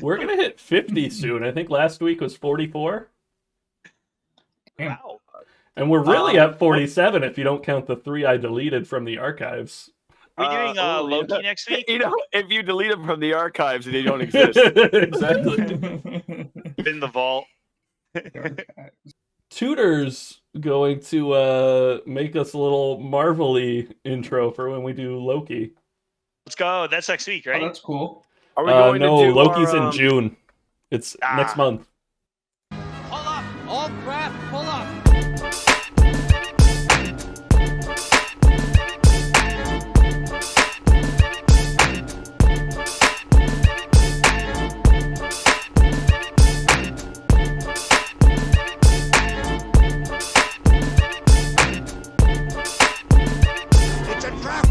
We're going to hit 50 soon. I think last week was 44. Wow. And we're really at 47 if you don't count the 3 I deleted from the archives. We doing Loki next week? If you delete them from the archives, they don't exist. Exactly. In the vault. Tutor's going to make us a little Marvel-y intro for when we do Loki. Let's go. That's next week, right? Oh, that's cool. Are we going no, to do Loki's our, in June. It's next month. Pull up! All crap, pull up! It's a trap!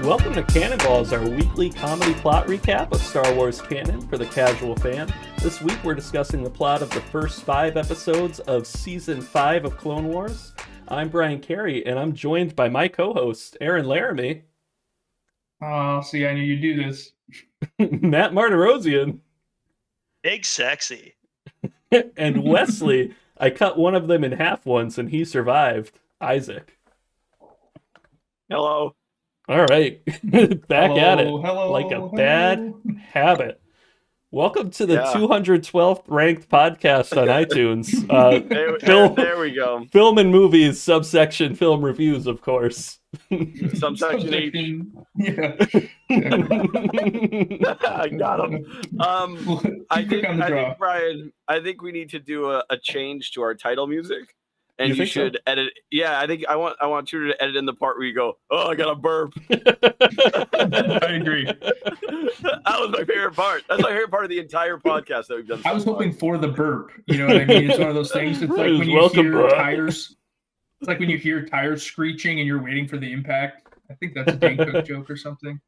Welcome to Cannonballs, our weekly comedy plot recap of Star Wars canon for the casual fan. This week we're discussing the plot of the first 5 episodes of Season 5 of Clone Wars. I'm Brian Carey, and I'm joined by my co-host, Aaron Laramie. Oh, see, I knew you'd do this. Matt Martirosian. Big sexy. And Wesley. I cut one of them in half once, and he survived. Isaac. Hello. All right, back at it, Hello, like a bad habit. Welcome to the Yeah. 212th ranked podcast on iTunes. There we go. Film and movies, subsection film reviews, of course. Subsection H. Yeah. I got him. I Click on the draw. think, Brian, I think we need to do a change to our title music. And You you think so? should edit. Yeah, I think I want you to edit in the part where you go, "Oh, I got a burp." I agree. That was my favorite part. That's my favorite part of the entire podcast that we've done. I was so far. hoping for the burp. You know what I mean? It's one of those things. It's like when you Welcome, hear bro. tires. It's like when you hear tires screeching and you're waiting for the impact. I think that's a Dane Cook joke or something.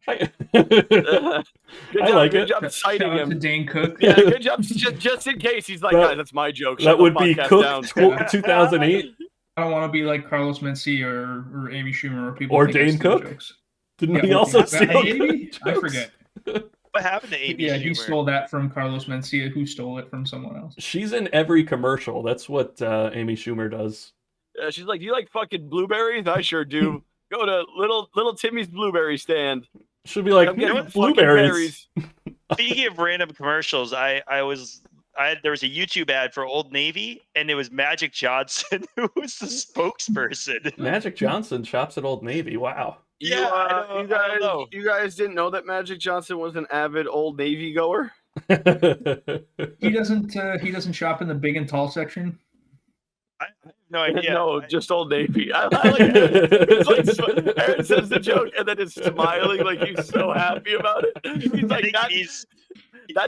I Good like good it. job citing Shout out to him. Dane Cook. Yeah, good job. Just in case he's like, That- guys, that's my joke. that Shut the would be podcast Cook down. 2008. I don't want to be like Carlos Mencia or Amy Schumer or people. Or think I Dane steal Cook? Jokes. Didn't Yeah, he well, also that- steal maybe? I jokes? forget. What happened to Amy Yeah, Schumer? he stole that from Carlos Mencia, who stole it from someone else. She's in every commercial. That's what Amy Schumer does. She's like, do you like fucking blueberries? I sure do. Go to little Timmy's blueberry stand. She'll be like, Come get some fucking blueberries. berries." Speaking of random commercials, there was a YouTube ad for Old Navy, and it was Magic Johnson who was the spokesperson. Magic Johnson shops at Old Navy. Wow. Yeah, I don't know. You guys didn't know that Magic Johnson was an avid Old Navy goer? He doesn't shop in the big and tall section. I have no idea. No, just Old Navy. I like it. It's like Aaron says the joke and then it's smiling like he's so happy about it. He's I like, think that he needs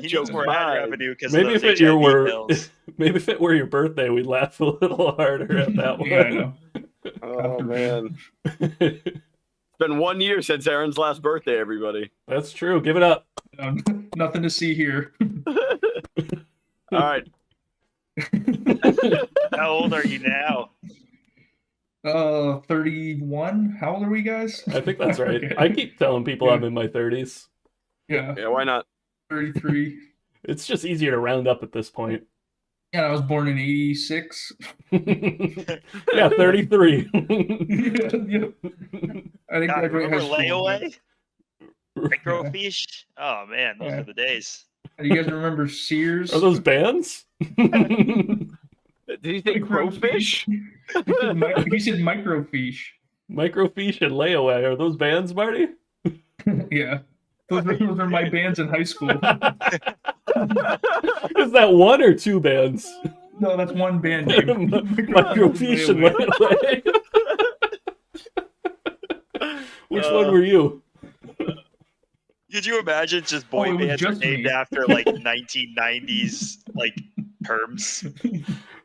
joke's more ad mine. revenue because Maybe of if those it HIV were pills. maybe if it were your birthday, we'd laugh a little harder at that one. Yeah, I know. Oh man. It's been 1 year since Aaron's last birthday, everybody. That's true. Give it up. Nothing to see here. All right. How old are you now? 31. How old are we, guys? I think that's right. Okay. I keep telling people I'm in my 30s. Yeah, Yeah, why not? 33. It's just easier to round up at this point. Yeah, I was born in 86. Yeah, 33. Yep. I didn't God, graduate remember high school. layaway? Microfiche? Oh man, those Yeah. are the days. Do you guys remember Sears? Are those bands? Did he say crowfish? He said microfiche. Microfiche and Layaway. Are those bands, Marty? Yeah. Those are my bands in high school. Is that one or 2 bands? No, that's one band name. Microfiche and Layaway. Which one were you? Could you imagine just boy it was bands are just named me. after like 1990s like terms?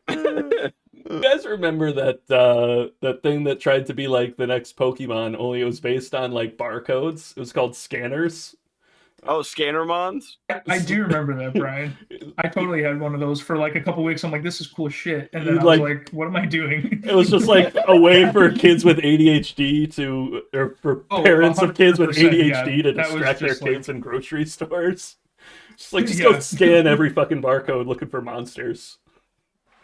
You guys remember that that thing that tried to be like the next Pokemon, only it was based on like barcodes? It was called scanners. Oh, Scannermons? I do remember that, Brian. I totally had one of those for like a couple weeks. I'm like, this is cool shit. And then You'd I was like- like, what am I doing? It was just like a way for kids with ADHD or for parents of kids with 100%, ADHD yeah. to That was distract their just like- kids in grocery stores. Just Yeah. go scan every fucking barcode looking for monsters.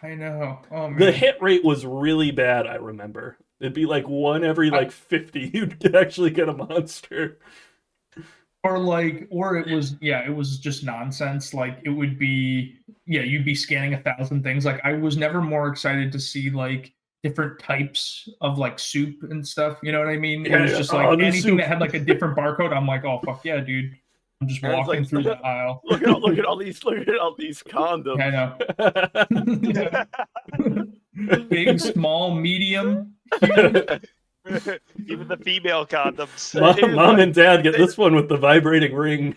I know. Oh, man. The hit rate was really bad, I remember. It'd be like one every like 50 you'd actually get a monster. Or it was just nonsense. Like it would be, you'd be scanning 1,000 things. Like I was never more excited to see like different types of like soup and stuff. You know what I mean? It was just like new anything soup. that had like a different barcode. I'm like, oh fuck yeah, dude. I'm just And it's walking like, through the aisle. Look at all these condoms. I know. Big, small, medium. Huge. Even the female condoms. Mom and Dad get this one with the vibrating ring.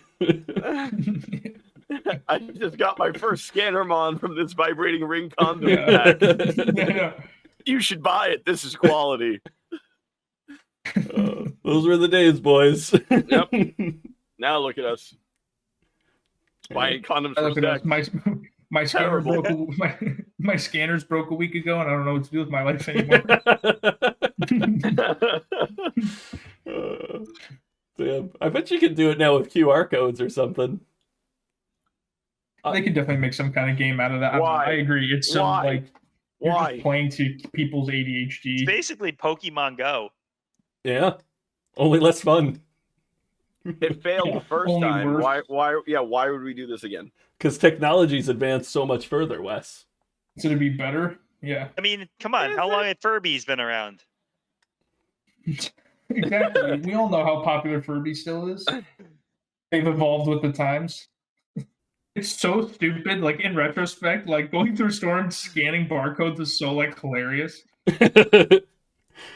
I just got my first Scannermon from this vibrating ring condom Yeah. pack. Yeah. You should buy it. This is quality. Those were the days, boys. Yep. Now look at us. Buying condoms for Look at sex. us. My scanner Terrible. my scanners broke a week ago, and I don't know what to do with my life anymore. Damn. I bet you could do it now with QR codes or something. They could definitely make some kind of game out of that. Why? I agree. It's so Why? like you're Why? just playing to people's It's ADHD. basically Pokemon Go. Yeah. Only less fun. It failed the first Only time. worse. Why would we do this again? Because technology's advanced so much further, Wes. So to be better, yeah, I mean, come on. How long have Furby's been around? exactly. We all know how popular Furby still is. They've evolved with the times. It's so stupid. Like in retrospect, like going through a store and scanning barcodes is so like hilarious.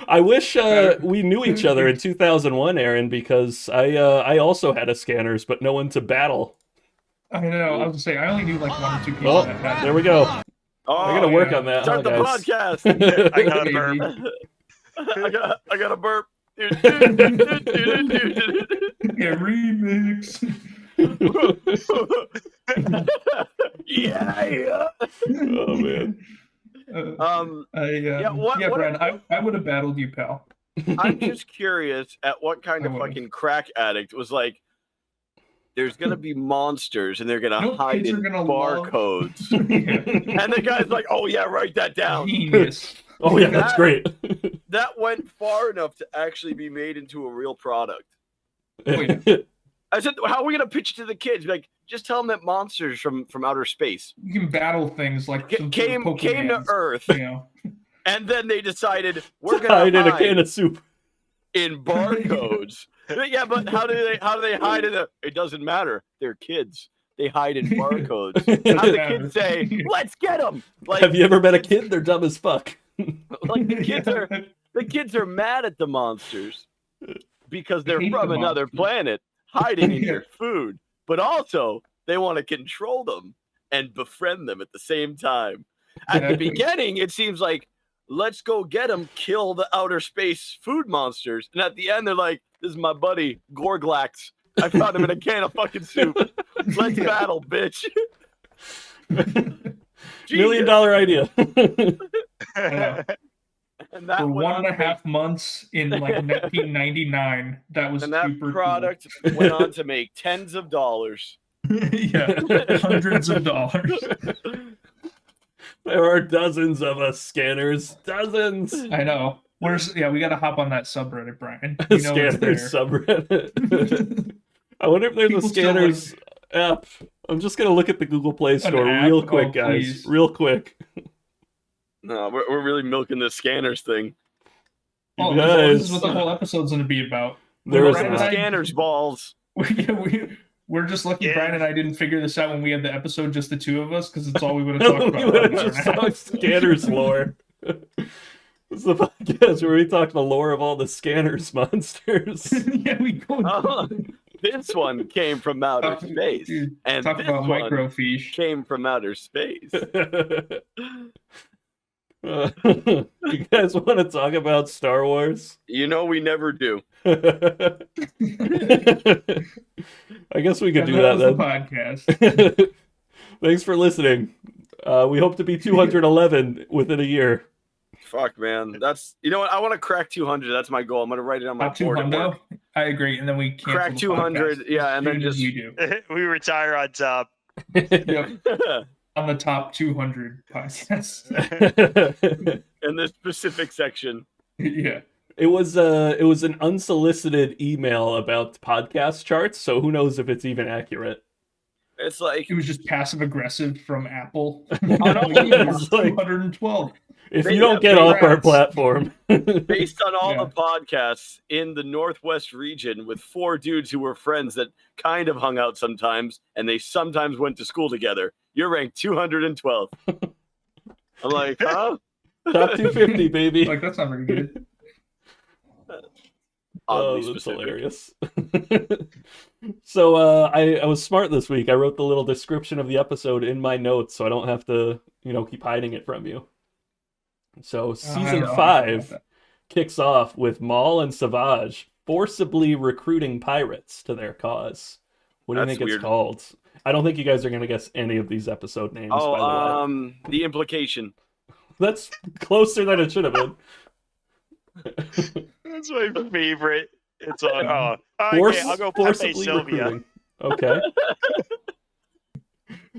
I wish we knew each other in 2001, Aaron, because I also had a scanners, but no one to battle. I know. I was gonna say I only knew like one or two people Oh, that had. there we go. Oh, I gotta work yeah. on that, start huh, the guys? podcast. I got a Maybe. burp. I got a burp. Yeah, remix. Yeah. Oh man. Brian, I would have battled you, pal. I'm just curious at what kind I of would've. fucking crack addict was like, there's gonna be monsters and they're gonna No, hide kids in are gonna love- barcodes. Yeah. And the guy's like, oh yeah, write that down. Genius. Oh yeah, that's That- great. That went far enough to actually be made into a real product. I said, how are we gonna pitch it to the kids? Like, just tell them that monsters from outer space You can battle things like some came to Pokemans, Earth, You know, and then they decided we're gonna Hide in a hide can of soup. in barcodes. Yeah, but how do they hide in it? It doesn't matter. They're kids. They hide in barcodes. How do the kids say, "Let's get them"? Like, Have you ever met a kid? They're dumb as fuck. like the kids are mad at the monsters because they're hate from the another monsters. planet, hiding in Yeah. your food, but also they want to control them and befriend them at the same time. At the Exactly. beginning, it seems like, let's go get them, kill the outer space food monsters, and at the end, they're like, "This is my buddy Gorglax. I found him in a can of fucking soup. Let's Yeah. battle, bitch." $1 Genius. million idea. I know. And that For went on to 1.5 months in like 1999, that was and that super product went on to make tens of dollars. cool. Yeah, hundreds of dollars. There are dozens of us scanners. Dozens. I know. We got to hop on that subreddit, Brian. You know it's Scanners there. subreddit. I wonder if there's People a still, scanners app. I'm just gonna look at the Google Play Store app? real quick, Oh, guys. please. Real quick. No, we're really milking the scanners thing. Oh, You this is guys, what the whole episode's going to be about. there Well, is Brian Random and I- scanners balls. We're just lucky Yeah. Brian and I didn't figure this out when we had the episode, just the two of us, because it's all we would have talked we about. would for have an just hour and a talked half. scanners lore. This is the podcast where we talk the lore of all the scanners monsters. Yeah, we go. Oh, this one came from outer Talk- space, dude, and Talk this about one microfiche. came from outer space. You guys want to talk about Star Wars? You know we never do. I I guess we could And do that was the then. podcast. Thanks for listening. We hope to be 211 within a year. Fuck, man. That's, you know what? I want to crack 200. That's my goal. I'm going to write it on my Top board at 200. work. I agree. And then we cancel Crack the 200, podcast yeah, as and then soon as just- we do. We retire on top. Yep. On the top 200 podcasts. In this specific section. Yeah. It was an unsolicited email about podcast charts, so who knows if it's even accurate. It's like, It was just passive aggressive from Apple. It's like, 212. if They you don't have get off our congrats. platform, based on all Yeah. the podcasts in the Northwest region with 4 dudes who were friends that kind of hung out sometimes, and they sometimes went to school together, you're ranked 212. I'm like, huh? top 250, baby. Like, that's not very good. Oddly Oh, that's specific. hilarious. So I was smart this week. I wrote the little description of the episode in my notes, so I don't have to, keep hiding it from you. So I season don't know 5 about kicks off with Maul and Savage forcibly recruiting pirates to their cause. What do you That's think it's weird. called? I don't think you guys are going to guess any of these episode names, by the way. The implication. That's closer than it should have been. That's my favorite. It's on. Oh, Force- okay. I'll go Pepe forcibly Sylvia. recruiting. Okay.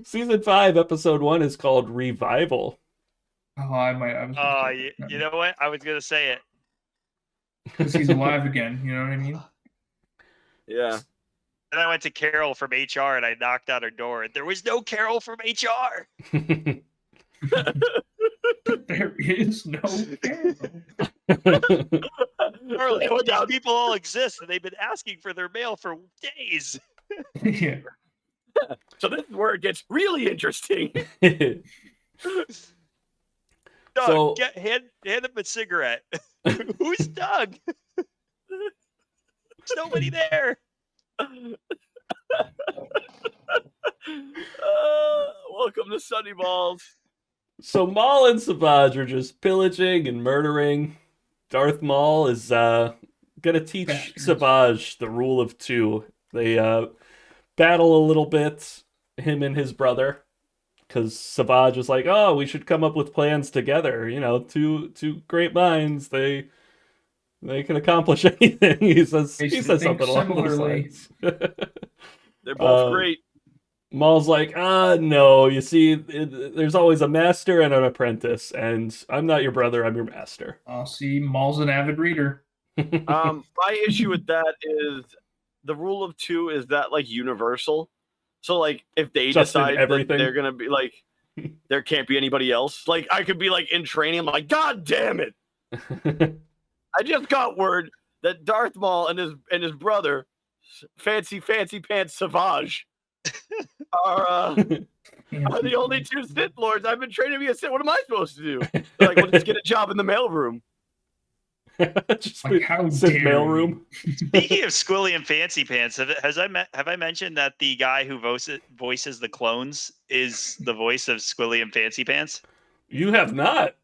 Season 5, episode 1 is called Revival. Oh, I was Oh, you know what? I was gonna say it. because he's alive again. You know what I mean? Yeah. And I went to Carol from HR and I knocked on her door and there was no Carol from HR. There is no Carol. Charlie, these people all exist and they've been asking for their mail for days. Yeah. So this is where it gets really interesting. Doug, So- hand him a cigarette. Who's Doug? There's nobody there. Welcome to Sunny Balls. So Maul and Savage are just pillaging and murdering. Darth Maul is gonna teach Bastards. Savage the rule of 2. They battle a little bit, him and his brother, because Savage is like, "Oh, we should come up with plans together. Two great minds. They can accomplish anything." He says They something think along those similarly. lines. They're both Uh, great. Maul's like, no, you see, there's always a master and an apprentice, and I'm not your brother, I'm your master. I'll see. Maul's an avid reader. My issue with that is the rule of 2 is that like universal. So like if they Just in decide that everything? they're gonna be like, there can't be anybody else. Like I could be like in training. I'm like, God damn it! I just got word that Darth Maul and his brother, fancy pants Savage, are the only 2 Sith Lords I've been training to be a Sith. What am I supposed to do? They're like, well, just get a job in the mailroom. Just Like, how sit dare mailroom. Speaking of Squilly and Fancy Pants, have I mentioned that the guy who voices the clones is the voice of Squilly and Fancy Pants? You have not.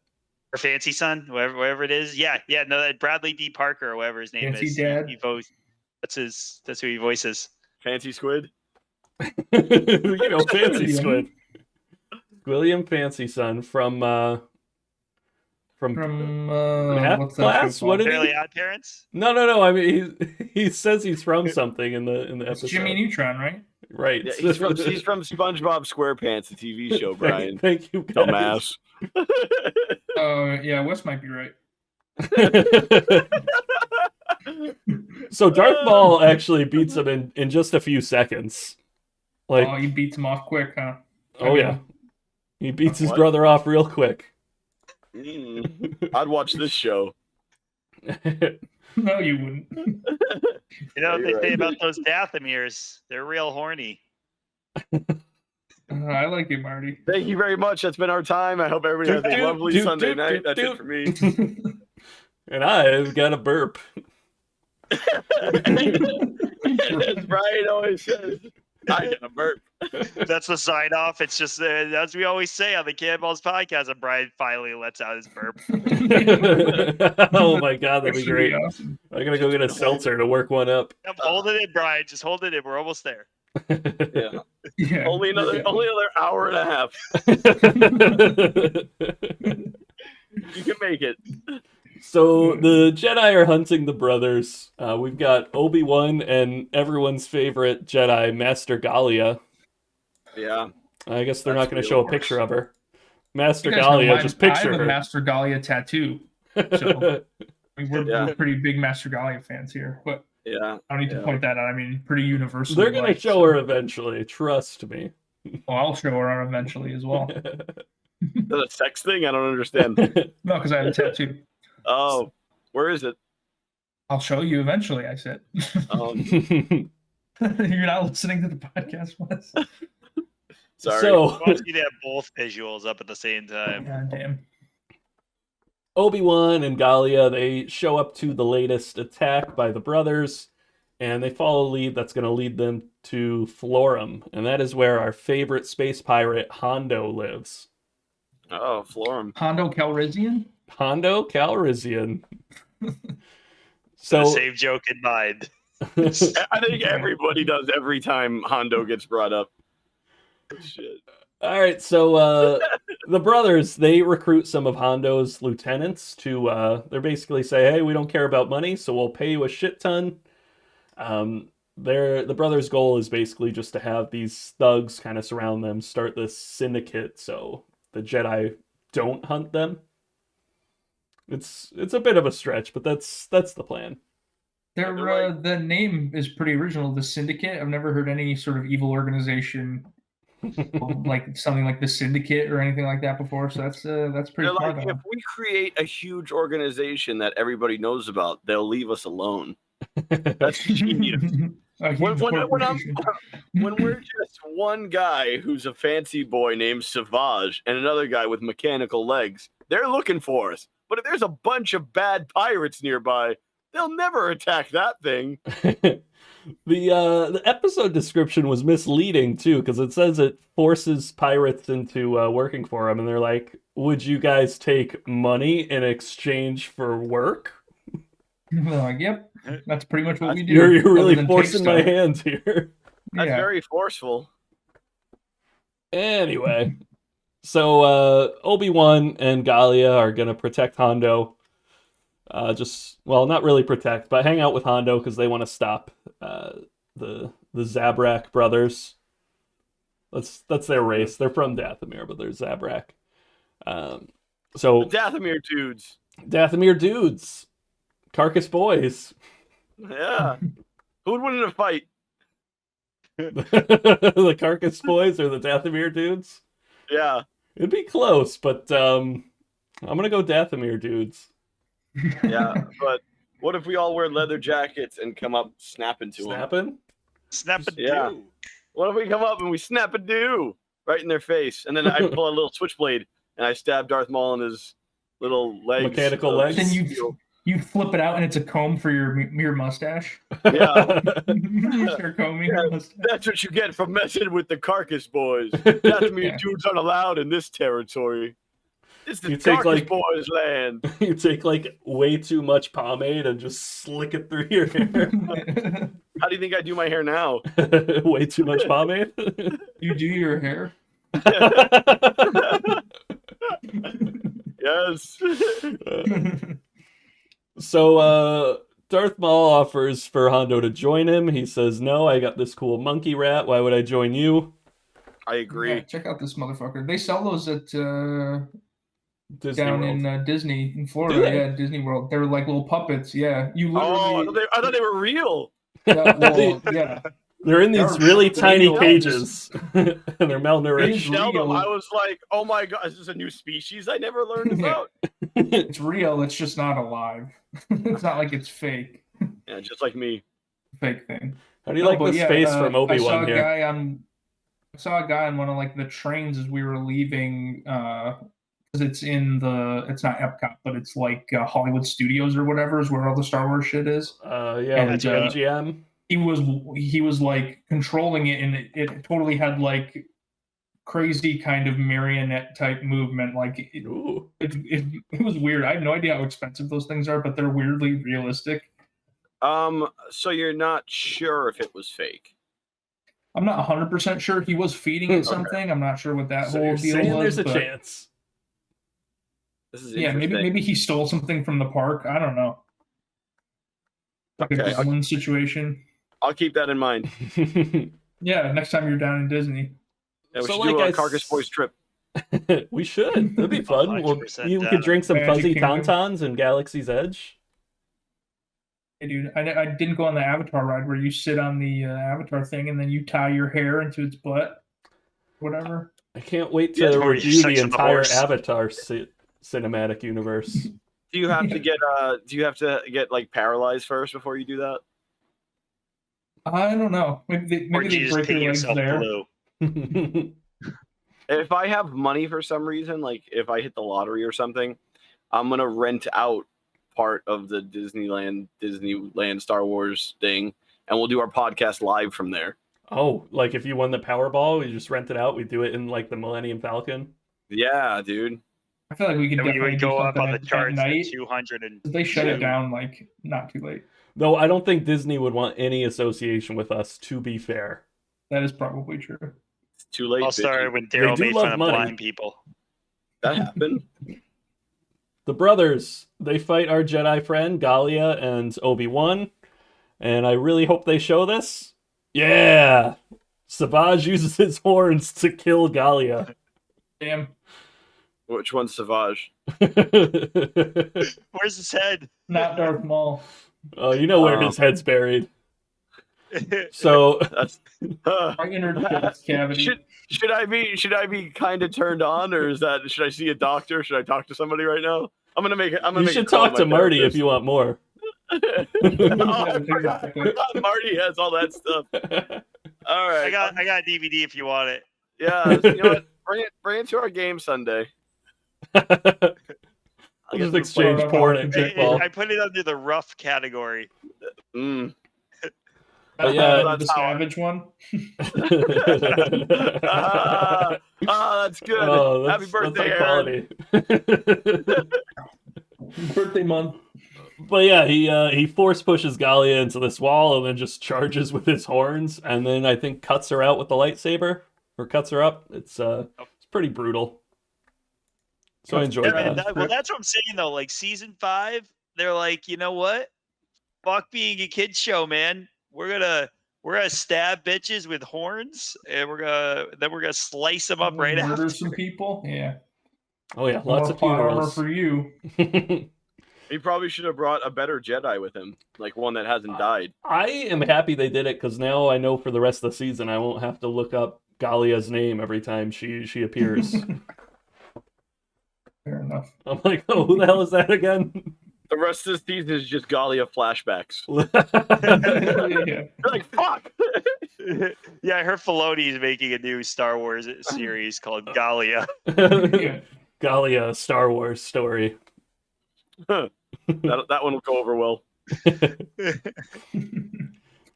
Or Fancy Son, whatever it is. Yeah, no, that Bradley D. Parker or whatever his name Fancy is. Dad? He that's who he voices. Fancy squid. Fancy Yeah. Squid. William Fancy Son from math what's that class? show What called? did Fairly Odd Parents? No. I mean, he says he's from something in the It's episode. Jimmy Neutron, right? Right. Yeah, he's from SpongeBob SquarePants, the TV show, Brian. Thank you, guys. Dumbass. Yeah, Wes might be right. So Darth Maul actually beats him in just a few seconds. Like, Oh, he beats him off quick, huh? oh yeah, he beats his What? brother off real quick. I'd watch this show. No, you wouldn't. You know what You're they say right. about those Dathomires? They're real horny. I like you, Marty. Thank you very much. That's been our time. I hope everybody has a lovely Sunday night. That's it for me. And I've got a burp. As Brian always says, I got a burp. That's the sign off. It's just as we always say on the Cannonballs podcast, and Brian finally lets out his burp. Oh my god, that'd be That should great. awesome. I'm gonna go get a seltzer to work one up. Hold it in, Brian. Just hold it in. We're almost there. Yeah. Yeah. Only another hour and a half. You can make it. So the Jedi are hunting the brothers. We've got Obi-Wan and everyone's favorite Jedi, Master Galia. Yeah. I guess they're That's not going to real show a picture of her. Master You guys know Galia, just picture I have a her. Master Galia tattoo. So we're pretty big Master Galia fans here. But Yeah. I don't need to point that out. I mean, pretty universal. They're going to show her eventually. Trust me. Well, I'll show her eventually as well. Is that a sex thing? I don't understand. No, because I have a tattoo. Oh, where is it? I'll show you eventually, I said. You're not listening to the podcast, Wes? Sorry. So, I want you to have both visuals up at the same time. God damn. Obi-Wan and Galia, they show up to the latest attack by the brothers, and they follow a lead that's going to lead them to Florum, and that is where our favorite space pirate, Hondo, lives. Oh, Florum. Hondo Calrissian? Hondo Calrissian. So the same joke in mind. I think everybody does every time Hondo gets brought up. Shit. All right, so the brothers, they recruit some of Hondo's lieutenants to, they're basically say, hey, we don't care about money, so we'll pay you a shit ton. The brothers' goal is basically just to have these thugs kind of surround them, start this syndicate so the Jedi don't hunt them. It's a bit of a stretch, but that's the plan. The name is pretty original, the Syndicate. I've never heard any sort of evil organization like something like the Syndicate or anything like that before. So that's pretty far. Like, if we create a huge organization that everybody knows about, they'll leave us alone. That's genius. When we're just one guy who's a fancy boy named Savage and another guy with mechanical legs, they're looking for us. But if there's a bunch of bad pirates nearby, they'll never attack that thing. The episode description was misleading too, because it says it forces pirates into working for them, and they're like, "Would you guys take money in exchange for work?" Like, yep, that's pretty much what we do. You're really forcing my hand here. That's very forceful. Anyway, so Obi-Wan and Galia are gonna protect Hondo. Not really protect, but hang out with Hondo because they want to stop the Zabrak brothers. That's their race. They're from Dathomir, but they're Zabrak. So the Dathomir dudes. Dathomir dudes. Carcass boys. Yeah. Who would win in a fight? The Carcass boys or the Dathomir dudes? Yeah. It'd be close, but I'm gonna go Dathomir dudes. Yeah, but what if we all wear leather jackets and come up snapping to them? Snapping? Yeah. What if we come up and we snap a do right in their face, and then I pull a little switchblade and I stab Darth Maul in his little legs, mechanical legs. Then you flip it out and it's a comb for your mustache. Yeah, You're combing your mustache. That's what you get for messing with the Carcass boys. That's me. Dudes aren't allowed in this territory. It's the Carcass boys' land. You take like way too much pomade and just slick it through your hair. How do you think I do my hair now? Way too much pomade? You do your hair? Yes. So Darth Maul offers for Hondo to join him. He says, no, I got this cool monkey rat. Why would I join you? I agree. Yeah, check out this motherfucker. They sell those at Disney down World. in Disney in Florida. Yeah, Disney World. They're like little puppets. Yeah, you literally. I thought they were real. Yeah, well, yeah. They're in these really tiny cages, and they're malnourished. I was like, "Oh my god, is this a new species I never learned about?" It's real. It's just not alive. It's not like it's fake. Yeah, just like me. Fake thing. How do you like this face from Obi-Wan here? I saw a guy on one of like the trains as we were leaving. Because it's not Epcot, but it's like Hollywood Studios or whatever is where all the Star Wars shit is. That's MGM. He was like controlling it, and it totally had like crazy kind of marionette type movement. Like it was weird. I have no idea how expensive those things are, but they're weirdly realistic. So you're not sure if it was fake? I'm not 100% sure. He was feeding it something. I'm not sure what that So whole you're deal saying was. there's a but chance. This is yeah, interesting. maybe he stole something from the park. I don't know. Like a Okay, Disneyland situation. I'll keep that in mind. Yeah, next time you're down in Disney. Yeah, we So, should like do a I Carcass Boys trip. We should. That'd be fun. Well, 100% we down. could drink some Magic fuzzy Kingdom. tauntauns in Galaxy's Edge. Hey, dude, I didn't go on the Avatar ride where you sit on the Avatar thing and then you tie your hair into its butt. Whatever. I can't wait Yeah, to or you review the sex with the entire horse. Avatar cinematic universe. Do you have to get like paralyzed first before you do that? I don't know. Maybe Or they do you just break paint your legs yourself there. blue? If I have money for some reason, like if I hit the lottery or something, I'm gonna rent out part of the Disneyland Star Wars thing, and we'll do our podcast live from there. Oh, like if you won the Powerball, you just rent it out. We do it in like the Millennium Falcon. Yeah, dude. I feel like we could And we definitely would do go up something on the at charts at night. 200 and They shut it down like not too late. Though I don't think Disney would want any association with us, to be fair. That is probably true. It's too late. I'll bitch. start when They Daryl do made love fun of money. blind people. That happened. The brothers, they fight our Jedi friend, Galia and Obi-Wan. And I really hope they show this. Yeah! Savage uses his horns to kill Galia. Damn. Which one's Savage? Where's his head? Not Darth Maul. Oh, you know where his head's buried. So That's Right in her chest cavity. should I be kind of turned on, or should I see a doctor? Should I talk to somebody right now? you should talk to Marty if you want more. Oh, I forgot Marty has all that stuff. All right, I got a DVD if you want it. Yeah, you know what? Bring it to our game Sunday. I'll just exchange porn and kickball. I put it under the rough category. Mm. But yeah, The Savage one. That's good. Oh, Happy birthday, that's Aaron. quality. Birthday month. But yeah, he force pushes Galia into this wall and then just charges with his horns, and then I think cuts her out with the lightsaber, or cuts her up. It's pretty brutal. So I enjoyed Yeah, that. well, that's what I'm saying though. Like season 5, they're like, you know what? Fuck being a kids show, man. We're gonna stab bitches with horns, and we're gonna slice them up right Murder after. some people. Yeah. Oh yeah, More lots of plot armor funerals. for you. He probably should have brought a better Jedi with him, like one that hasn't died. I am happy they did it because now I know for the rest of the season I won't have to look up Galia's name every time she appears. Fair enough. I'm like, oh, who the hell is that again? The rest of the season is just Galia flashbacks. Yeah. You're like, fuck. Yeah, I heard Filoni is making a new Star Wars series called Galia. Yeah. Galia Star Wars story. that one will go over well.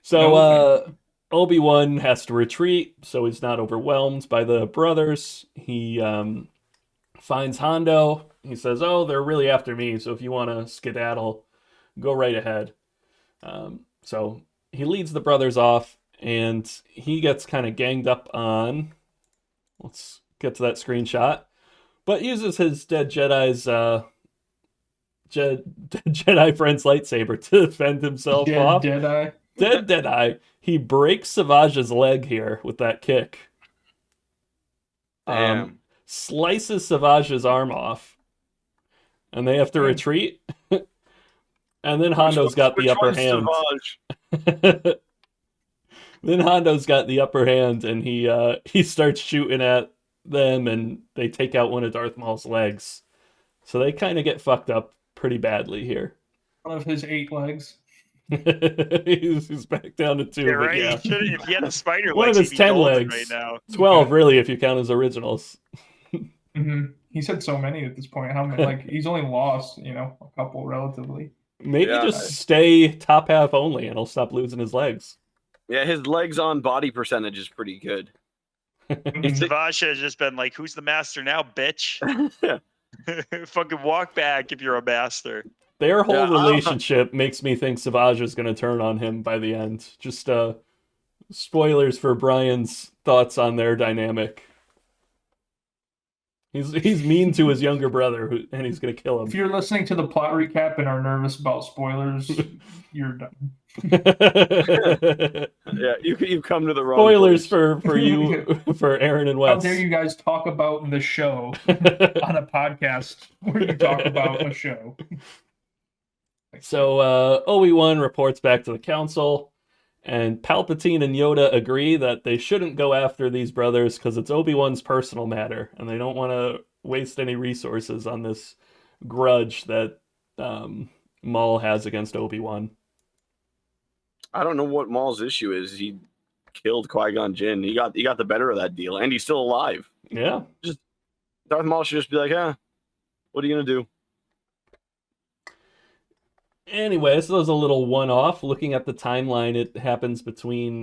So Obi-Wan has to retreat, so he's not overwhelmed by the brothers. He finds Hondo. He says, oh, they're really after me, so if you want to skedaddle, go right ahead. So he leads the brothers off, and he gets kind of ganged up on. Let's get to that screenshot. But uses his dead Jedi's Jedi friend's lightsaber to defend himself off. Jedi. Deadeye. He breaks Savage's leg here with that kick. Damn. Slices Savage's arm off. And they have to retreat. And then Hondo's got the upper hand. Savage? Then Hondo's got the upper hand, and he starts shooting at them, and they take out one of Darth Maul's legs. So they kind of get fucked up pretty badly here. One of his 8 legs. He's back down to 2. Yeah, but right. yeah. If he had the spider One of legs, his he'd be 10 golden legs. right now. 12, really, if you count his originals. Mm-hmm. He's had so many at this point. How many? Like he's only lost, a couple relatively. Maybe Yeah. just stay top half only, and he'll stop losing his legs. Yeah, his legs on body percentage is pretty good. Savage has just been like, "Who's the master now, bitch? Fucking walk back if you're a master." Their whole Yeah, relationship makes me think Savage is going to turn on him by the end. Just Spoilers for Brian's thoughts on their dynamic. He's mean to his younger brother, and he's gonna kill him. If you're listening to the plot recap and are nervous about spoilers, you're done. Yeah, you've come to the wrong Spoilers place. for you, for Aaron and How Wes. dare you guys talk about the show on a podcast where you talk about a show? So Obi-Wan reports back to the council, and Palpatine and Yoda agree that they shouldn't go after these brothers because it's Obi-Wan's personal matter, and they don't want to waste any resources on this grudge that Maul has against Obi-Wan. I don't know what Maul's issue is. He killed Qui-Gon Jinn. He got the better of that deal, and he's still alive. Yeah. Darth Maul should just be like, what are you gonna do? Anyway, so there's a little one-off. Looking at the timeline, it happens between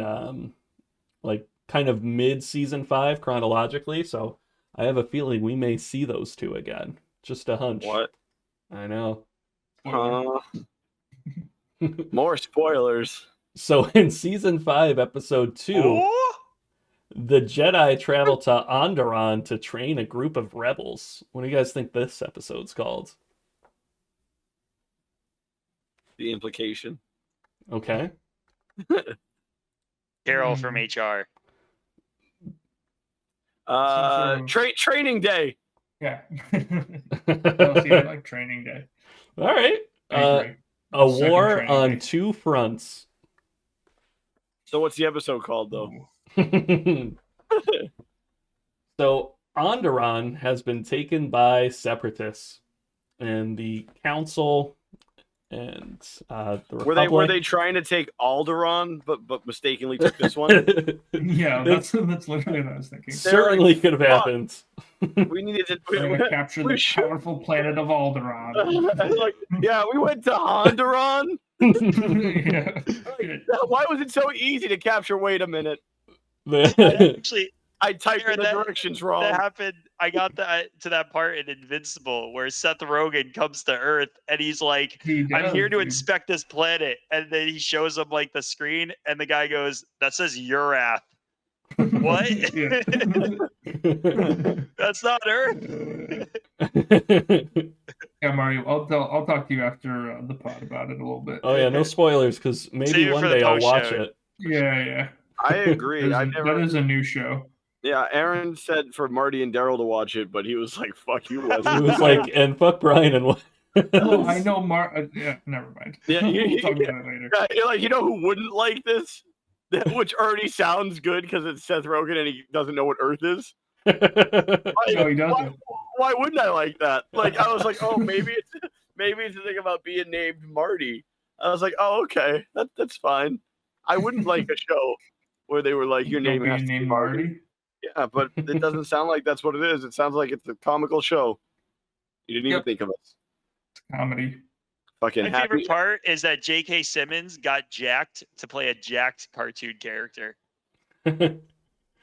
like kind of mid-season 5 chronologically, so I have a feeling we may see those two again. Just a hunch. What? I know. More spoilers. So in season 5, episode 2, Oh? the Jedi travel to Onderon to train a group of rebels. What do you guys think this episode's called? The implication. Okay. Carol from HR. Training day. Yeah. Oh, see, I like Training Day. All right. I agree. A Second war Training on Day. 2 fronts. So what's the episode called, though? So Onderon has been taken by Separatists, and the council and the Republic. Were they trying to take Alderaan, but mistakenly took this one? Yeah, that's literally what I was thinking. Certainly could have happened. We needed to We're gonna capture the powerful planet of Alderaan. like, yeah, we went to Onderon. Yeah. Why was it so easy to capture? Wait a minute, Actually, I typed Aaron, the that- directions wrong. that happened. I got to that part in Invincible where Seth Rogen comes to Earth and he's like, I'm here to inspect this planet. And then he shows him like the screen and the guy goes, that says Urath. What? That's not Earth. Yeah, Mario, I'll talk to you after the pod about it a little bit. Oh yeah, no spoilers, because maybe Save it one for the day I'll watch post-show. it. Yeah. I agree. That is a new show. Yeah, Aaron said for Marty and Daryl to watch it, but he was like, "Fuck you, He Wesley." was like, and fuck Brian and what? Oh, I know yeah, never mind. Yeah, We'll talk about it later. You're like, you know who wouldn't like this? Which already sounds good because it's Seth Rogen and he doesn't know what Earth is. Like, No, he doesn't. why wouldn't I like that? Like, I was like, oh, maybe it's the thing about being named Marty. I was like, oh, okay, that's fine. I wouldn't like a show where they were like, your name has to be named Marty. Yeah, but it doesn't sound like that's what it is. It sounds like it's a comical show. You didn't even think of us. Comedy. Fucking My happy. favorite part is that J.K. Simmons got jacked to play a jacked cartoon character. Did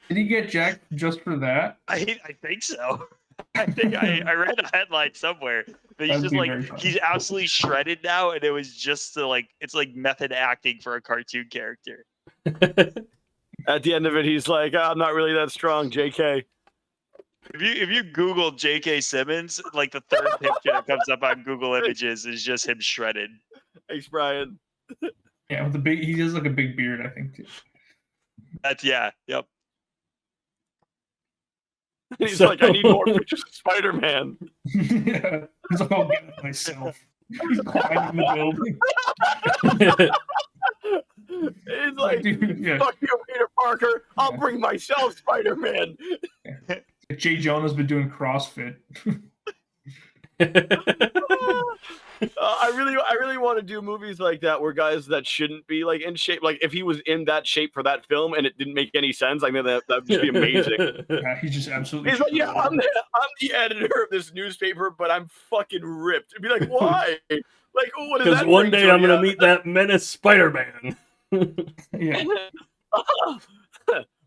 he get jacked just for that? I think so. I think I read a headline somewhere. But he's That'd just be like, very funny. he's absolutely shredded now, and it was just to like, it's like method acting for a cartoon character. At the end of it, he's like, I'm not really that strong, JK. If you Google J.K. Simmons, like the third picture that comes up on Google Images is just him shredded. Thanks, Brian. Yeah, with the big. He does like a big beard, I think. Too. Yep. He's like, I need more pictures of Spider-Man. Yeah, he's like, I'll get it myself. He's climbing the building. He's like, Dude, yeah. fuck you, Peter Parker. I'll bring myself Spider-Man. Jay Jonah's been doing CrossFit. I really want to do movies like that where guys that shouldn't be like in shape, like if he was in that shape for that film and it didn't make any sense, I mean that would just be amazing. Yeah, he's just absolutely. He's like, yeah, I'm the editor of this newspaper, but I'm fucking ripped. It'd be like, why? Like, oh, what does Because that one bring day to I'm gonna you? meet that menace Spider-Man. Yeah.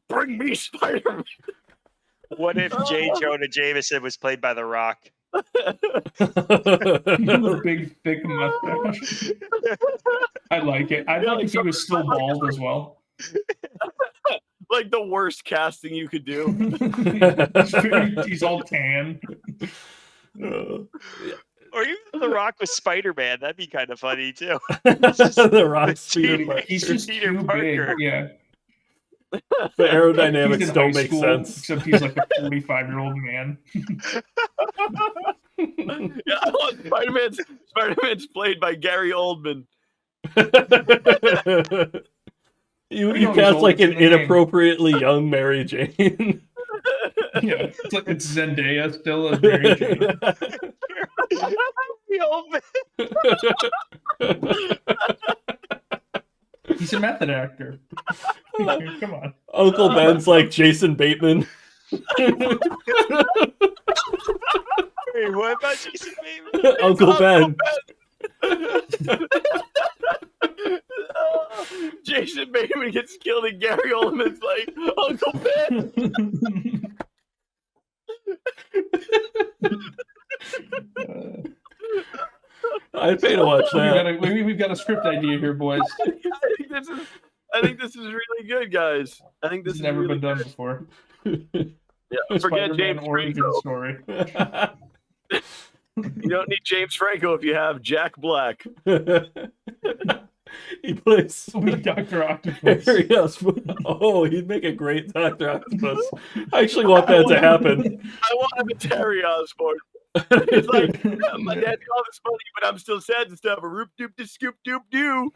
Bring me Spider-Man. What if J. Jonah Jameson was played by The Rock? With a big thick mustache. I like it. I like if he was still bald as well. like the worst casting you could do. He's all tan. Or even The Rock with Spider-Man. That'd be kind of funny too. The Rock's Peter Peter- Parker. He's just Peter too Parker. big. Yeah. The He's aerodynamics in high don't make school, sense. except he's like a 45-year-old man. Yeah, I want Spider-Man's played by Gary Oldman. You cast like an inappropriately young Mary Jane. Yeah, it's Zendaya still as Mary Jane. He's a method actor. Come on. Uncle Ben's like Jason Bateman. Wait, what about Jason Bateman? Uncle Ben. Jason Bateman gets killed and Gary Oldman's like, Uncle Ben. I'd pay to watch that. We've got a script idea here, boys. I think this is really good, guys. I think this It's has never really been done good. before. Yeah, forget Spider-Man James origin Franco. story. You don't need James Franco if you have Jack Black. He plays Dr. Octopus. Yes. Oh, he'd make a great Dr. Octopus. I actually want that to happen. I want him a Terry Osborne. It's like, my dad called this funny, but I'm still sad and stuff. A roop doop de scoop doop doo.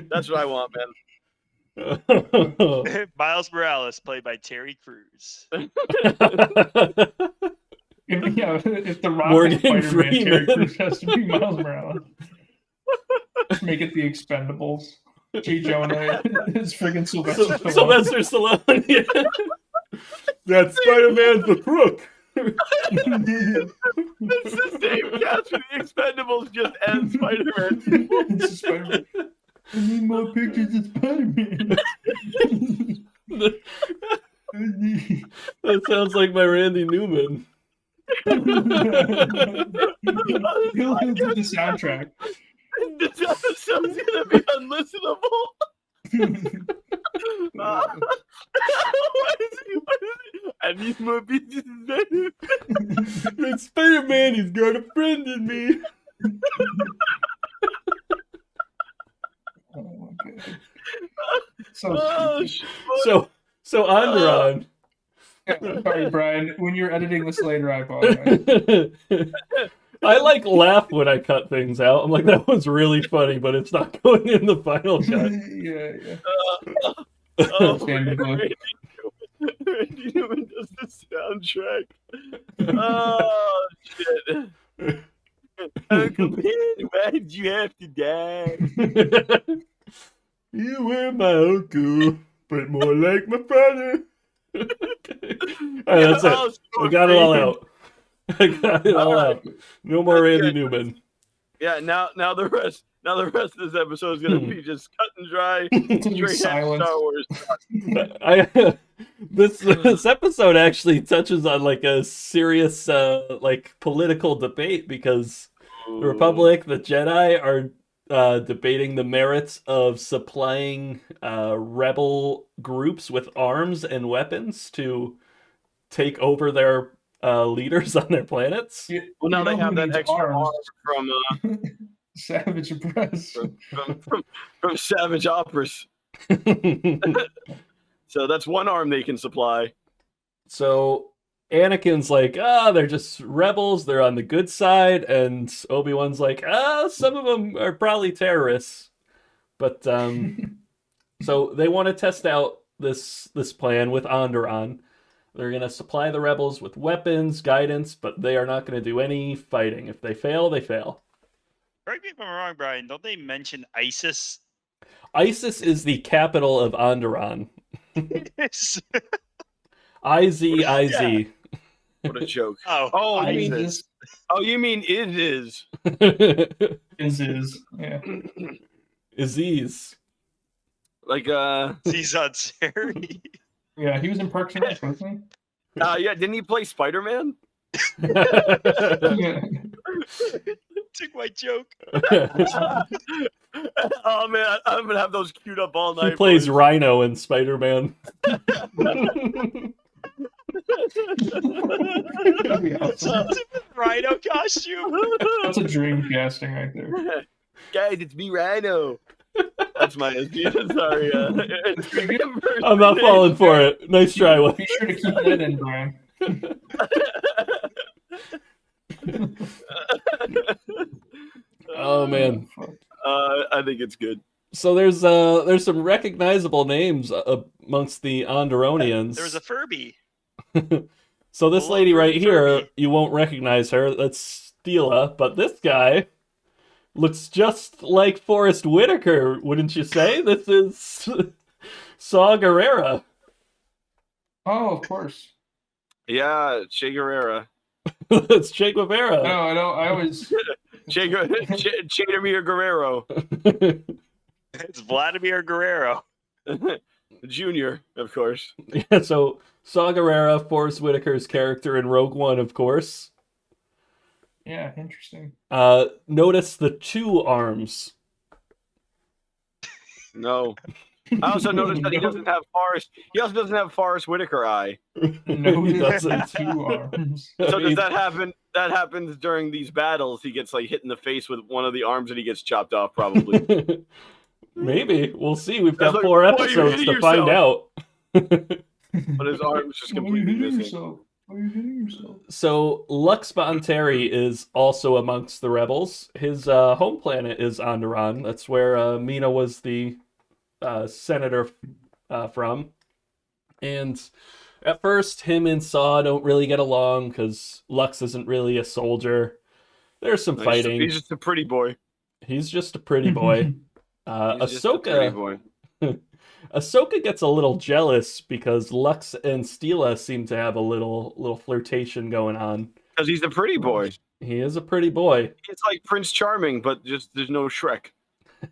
That's what I want, man. Miles Morales, played by Terry Crews. If the Rock Morgan is Spider-Man, Freeman. Terry Crews has to be Miles Morales. Make it the Expendables. J. Jonah is friggin' Sylvester Stallone. Sylvester Stallone. Yeah. That Spider-Man's the crook. It's the same cast for the Expendables, just as Spider-Man. It's Spider-Man. I need more pictures of Spider-Man. That sounds like my Randy Newman. He'll do the soundtrack. This episode's gonna be unlistenable. What is he? I need more pictures of Spider-Man. That Spider-Man, he's got a friend in me. Oh my god. Oh, So So Onderon. sorry, Brian. When you're editing this later, I apologize. I like laugh when I cut things out. I'm like, that was really funny, but it's not going in the final cut. Yeah. oh, Understandably. Randy Newman does the soundtrack. Oh shit! Uncle Ben, why did you have to die? You were my uncle, but more like my brother. All right, that's it. I got it all out. I got it all out. No more Randy Newman. Yeah, now the rest of this episode is gonna be just cut and dry. Continuous Straight silence. Star Wars. This episode actually touches on like a serious like political debate because the Republic, the Jedi are debating the merits of supplying rebel groups with arms and weapons to take over their leaders on their planets. Well, now You they know have who that needs extra arms? arm from Savage Opress. from Savage Opress. So that's one arm they can supply. So Anakin's like, they're just rebels. They're on the good side. And Obi-Wan's like, some of them are probably terrorists. But so they want to test out this plan with Onderon. They're going to supply the rebels with weapons, guidance, but they are not going to do any fighting. If they fail, they fail. Correct me if I'm wrong, Brian. Don't they mention ISIS? ISIS is the capital of Onderon. Yes. IZ. What a joke! Oh, you mean ISIS. you mean it is? Is yeah. Aziz. Like He's on Sari. Yeah, he was in Parks and Rec, wasn't yeah, didn't he play Spider-Man? he? Yeah. Took my joke. Oh man, I'm gonna have those queued up all night. He plays boys. Rhino in Spider-Man. That'd be awesome. Rhino costume. That's a dream casting right there. Guys, it's me, Rhino. That's my sorry. I'm not falling for it. Nice try. Be sure to keep that in, Brian. Oh man. I think it's good. So there's some recognizable names amongst the Onderonians. There was a Furby. So this Hello, lady right here, Furby. you won't recognize her. That's Steela, but this guy looks just like Forrest Whitaker, wouldn't you say? This is Saw Gerrera. Oh, of course. Yeah, Che Guevara. It's Che Guevara. No, I don't. I always. Vladimir Guerrero. It's Vladimir Guerrero. Junior, of course. Yeah, so Saw Gerrera, Forrest Whitaker's character in Rogue One, of course. Yeah, interesting. Notice the 2 arms. No. I also noticed that he doesn't have Forrest. He also doesn't have Forrest Whitaker eye. No, He he doesn't. doesn't. 2 arms. So does that happen? That happens during these battles. He gets like hit in the face with one of the arms, and he gets chopped off. Probably. Maybe we'll see. We've got That's like, 4 why are you episodes hitting to find out. But his arm's just Why are you completely hitting missing. yourself? Why are you hitting yourself? So Lux Bonteri is also amongst the rebels. His home planet is Onderon. That's where Mina was the senator from. And at first, him and Saw don't really get along because Lux isn't really a soldier. There's some fighting. He's just a pretty boy. He's just a pretty boy. He's just a pretty boy. Ahsoka gets a little jealous because Lux and Steela seem to have a little flirtation going on. Because he's a pretty boy. He is a pretty boy. It's like Prince Charming, but just there's no Shrek.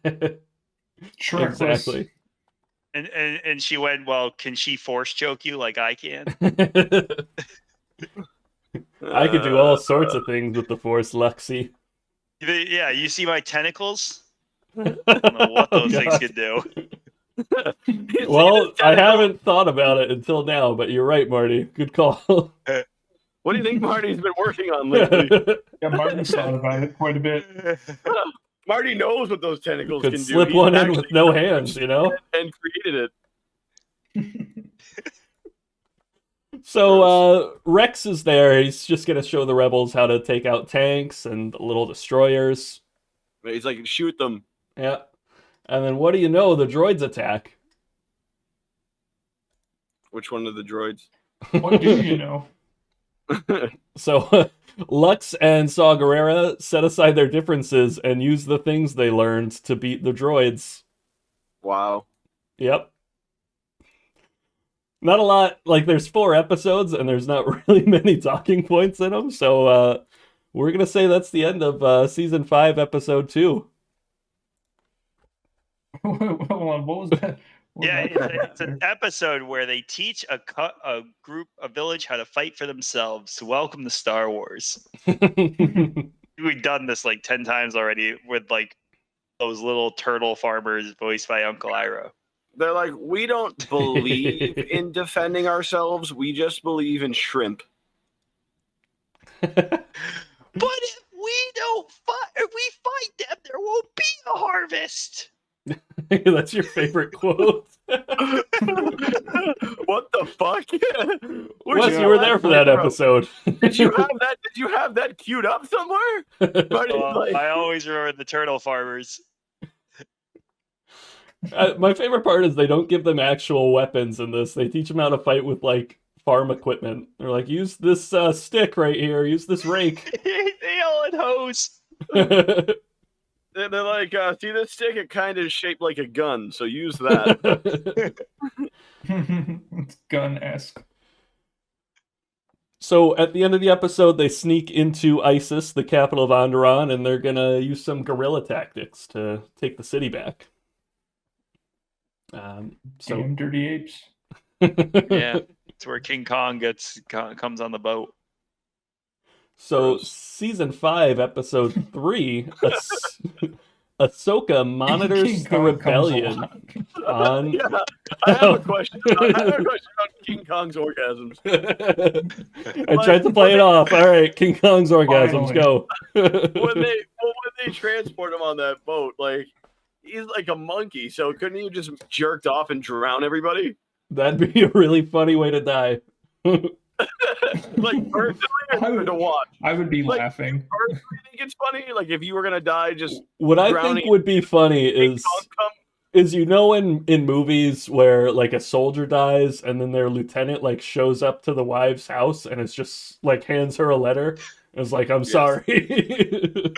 Shrek Exactly. And she went, well, can she force choke you like I can? I could do all sorts of things with the Force, Luxie. Yeah, you see my tentacles? I don't know what those things can do. Well, I haven't thought about it until now, but you're right, Marty. Good call. What do you think Marty's been working on lately? Yeah, Martin's thought about it quite a bit. Marty knows what those tentacles Could can do. slip He's one in actually with no hands, you know? and created it. So Rex is there. He's just going to show the rebels how to take out tanks and the little destroyers. He's like, shoot them. Yeah. And then what do you know? The droids attack. Which one of the droids? What do you know? So Lux and Saw Gerrera set aside their differences and use the things they learned to beat the droids. Wow. Yep. Not a lot. Like, there's 4 episodes, and there's not really many talking points in them. So we're going to say that's the end of Season 5, Episode 2. Hold on, what was that? What was Yeah, that? it's an episode where they teach a village how to fight for themselves. Welcome to Star Wars. We've done this like 10 times already with like those little turtle farmers voiced by Uncle Iroh. They're like, we don't believe in defending ourselves. We just believe in shrimp. But if we don't fight, if we fight them, there won't be a harvest. That's your favorite quote. What the fuck? Wes, you were there for that episode. Did you have that? Did you have that queued up somewhere? I always remember the turtle farmers. My favorite part is they don't give them actual weapons in this. They teach them how to fight with like farm equipment. They're like, use this stick right here. Use this rake. They all had hose. They're like, see this stick? It kind of is shaped like a gun, so use that. It's gun-esque. So at the end of the episode, they sneak into Isis, the capital of Onderon, and they're gonna use some guerrilla tactics to take the city back. So Damn dirty apes. Yeah, it's where King Kong comes on the boat. So season 5, episode 3, Ahsoka monitors King the Kong comes rebellion along. on. Yeah, I have a question. I have a question about King Kong's orgasms. I tried to play it off. All right, King Kong's orgasms, Finally. go. When they transport him on that boat, like he's like a monkey, so couldn't he just jerked off and drown everybody? That'd be a really funny way to die. Like personally, or to watch? I would be Like, laughing. Personally, think it's funny. Like if you were gonna die, just What I drowning think would be funny King is Kong come. in movies where like a soldier dies and then their lieutenant like shows up to the wife's house and it's just like hands her a letter and is like, I'm Yes. sorry.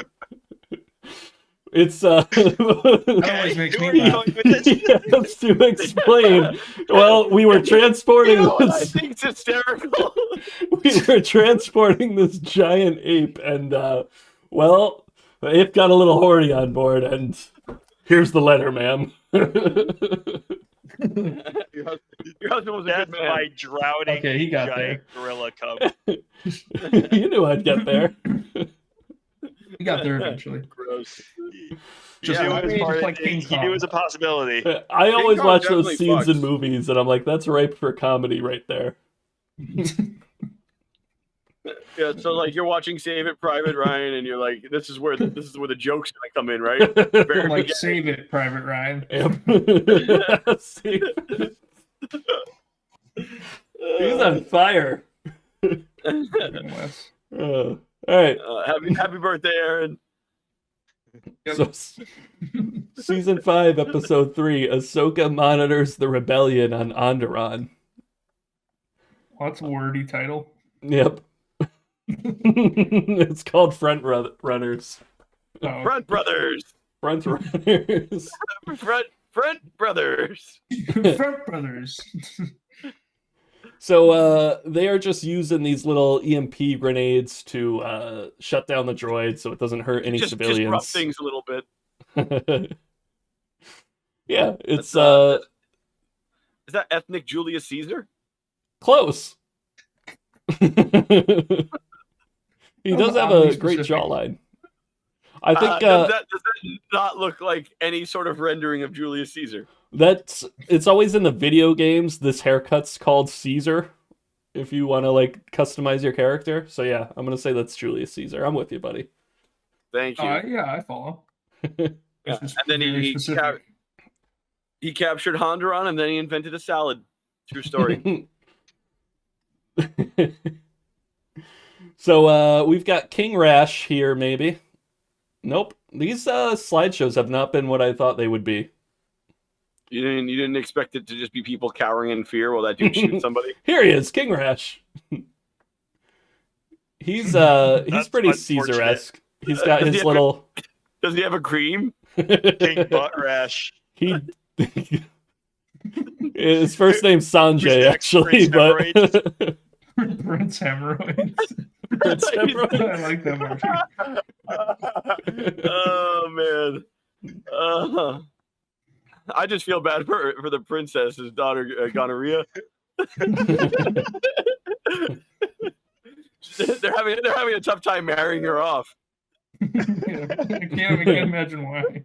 It's That always makes Where me are you laugh. going with this? yes, to explain. Well, we were transporting You know what I this. think it's hysterical. We were transporting this giant ape, and well, the ape got a little horny on board, and here's the letter, ma'am. Your husband was a That's good man. my drowning Okay, he got giant gorilla cum. You knew I'd get there. We got there eventually. Gross. Just He knew I it was mean, part just of- like King he knew it was a Kong. possibility. I always Kong watch those definitely scenes in fucks. movies, and I'm like, that's ripe for comedy right there. Yeah, so like you're watching Save It, Private Ryan, and you're like, this is where the joke's gonna come in, right? Very I'm like, beginning. save it, Private Ryan. Yep. See? He's on fire. Wes. All right. Happy birthday, Aaron. So, season 5, episode 3, Ahsoka monitors the rebellion on Onderon. What's a wordy title? Yep. It's called Front Runners. Oh, Front Brothers. Front Runners. Front Brothers. Front Brothers. So they are just using these little EMP grenades to shut down the droid so it doesn't hurt any Just civilians. rough things a little bit. Yeah, it's Is that ethnic Julius Caesar? close. He does have a Oddly great specific. jawline. I think Does that not look like any sort of rendering of Julius Caesar? it's always in the video games. This haircut's called Caesar. If you want to like customize your character, so yeah, I'm gonna say that's Julius Caesar. I'm with you, buddy. Thank you. Yeah, I follow. Yeah. It's just And then very specific. he captured Onderon, and then he invented a salad. True story. So we've got King Rash here, maybe. Nope. These slideshows have not been what I thought they would be. You didn't expect it to just be people cowering in fear while that dude shoots somebody. Here he is, King Rash. He's That's pretty unfortunate. Caesar-esque. He's got Does he his have little Does he have a cream? King butt rash. he his first name's Sanjay, Who's next? actually, Prince but Prince Hemorrhoids. Prince Hemorrhoids. I like that movie. Oh man. I just feel bad for the princess, his daughter gonorrhea. they're having a tough time marrying her off. Yeah, I can't imagine why.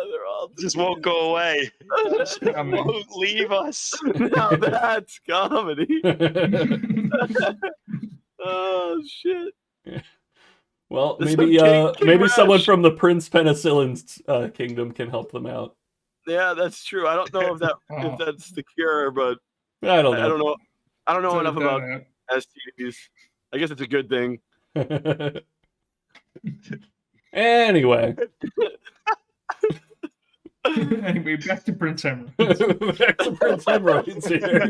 They're all Just won't go away. I mean, Won't leave us. Now that's comedy. Oh shit. well, This maybe one, King maybe someone Rash. from the Prince Penicillin's kingdom can help them out. Yeah, that's true. I don't know if Oh. that's the cure, but I don't I know. don't know. I don't know so enough about that- STDs. I guess it's a good thing. Anyway, Anyway, back to Prince Hemorrhoids. back to Prince Hemorrhoids here.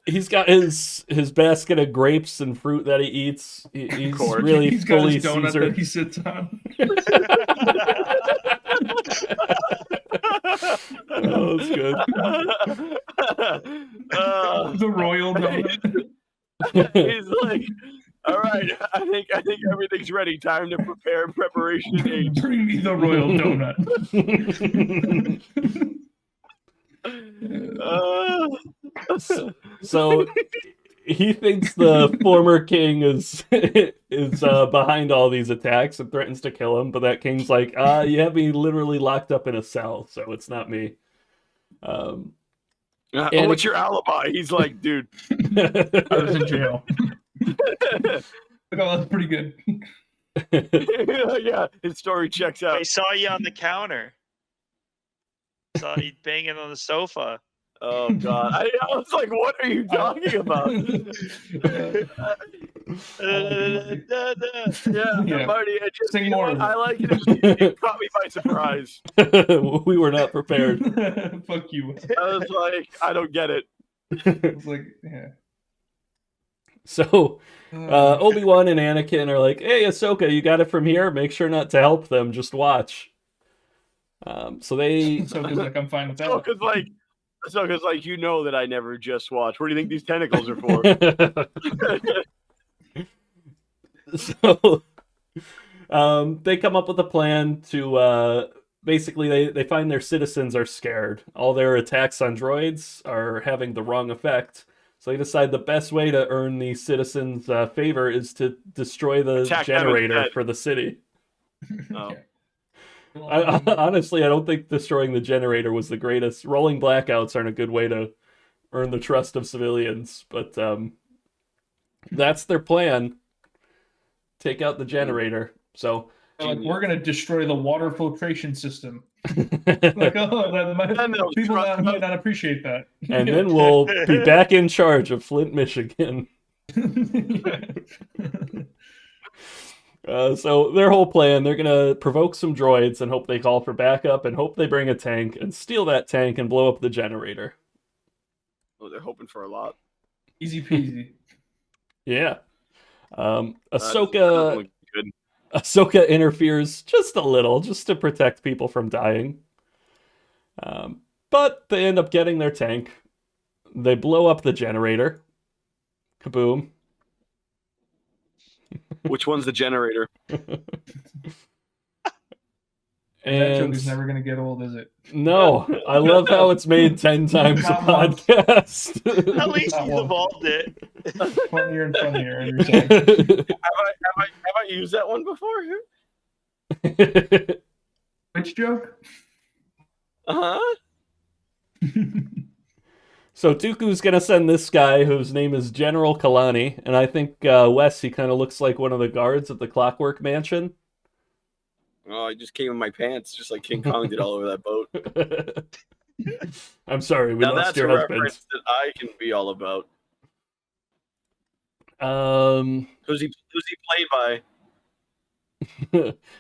He's got his basket of grapes and fruit that he eats. He's course. really He's got fully his donut Caesar. that he sits on. Oh, that's good. The royal donut. He's like, all right, I think everything's ready. Time to prepare preparation age. Bring me the royal donut. Uh, So he thinks the former king is behind all these attacks and threatens to kill him, but that king's like, you have me literally locked up in a cell, so it's not me. What's your alibi? He's like, dude, I was in jail. Oh, that's pretty good. yeah, his story checks out. I saw you on the counter. Saw you banging on the sofa. Oh God! I was like, "What are you talking about?" Yeah, Marty. Sing more. I like it. It caught me by surprise. We were not prepared. Fuck you. I was like, I don't get it. I was like, yeah. So, Obi-Wan and Anakin are like, "Hey, Ahsoka, you got it from here. Make sure not to help them. Just watch." So they. Ahsoka's like, I'm fine with that. Ahsoka's like, you know that I never just watch. What do you think these tentacles are for? So, they come up with a plan to basically they find their citizens are scared. All their attacks on droids are having the wrong effect. So they decide the best way to earn the citizens' favor is to destroy the generator for the city. Oh. Honestly, I don't think destroying the generator was the greatest. Rolling blackouts aren't a good way to earn the trust of civilians, but that's their plan. Take out the generator. So we're gonna destroy the water filtration system. Like, people might not appreciate that. And then we'll be back in charge of Flint, Michigan. So their whole plan, they're gonna provoke some droids and hope they call for backup and hope they bring a tank and steal that tank and blow up the generator. Oh, they're hoping for a lot. Easy peasy. Yeah. Ahsoka interferes just a little, just to protect people from dying. But they end up getting their tank. They blow up the generator. Kaboom. Which one's the generator? And that joke is never going to get old, is it? No. I love how it's made 10 times a podcast. At least he's evolved it. Funnier and funnier every time. Have I used that one before? Which joke? Uh-huh. So Dooku's gonna send this guy whose name is General Kalani, and I think Wes, he kind of looks like one of the guards at the Clockwork Mansion. Oh, I just came in my pants, just like King Kong did all over that boat. I'm sorry, we now lost that's your a husband. reference that I can be all about. Who's he played by?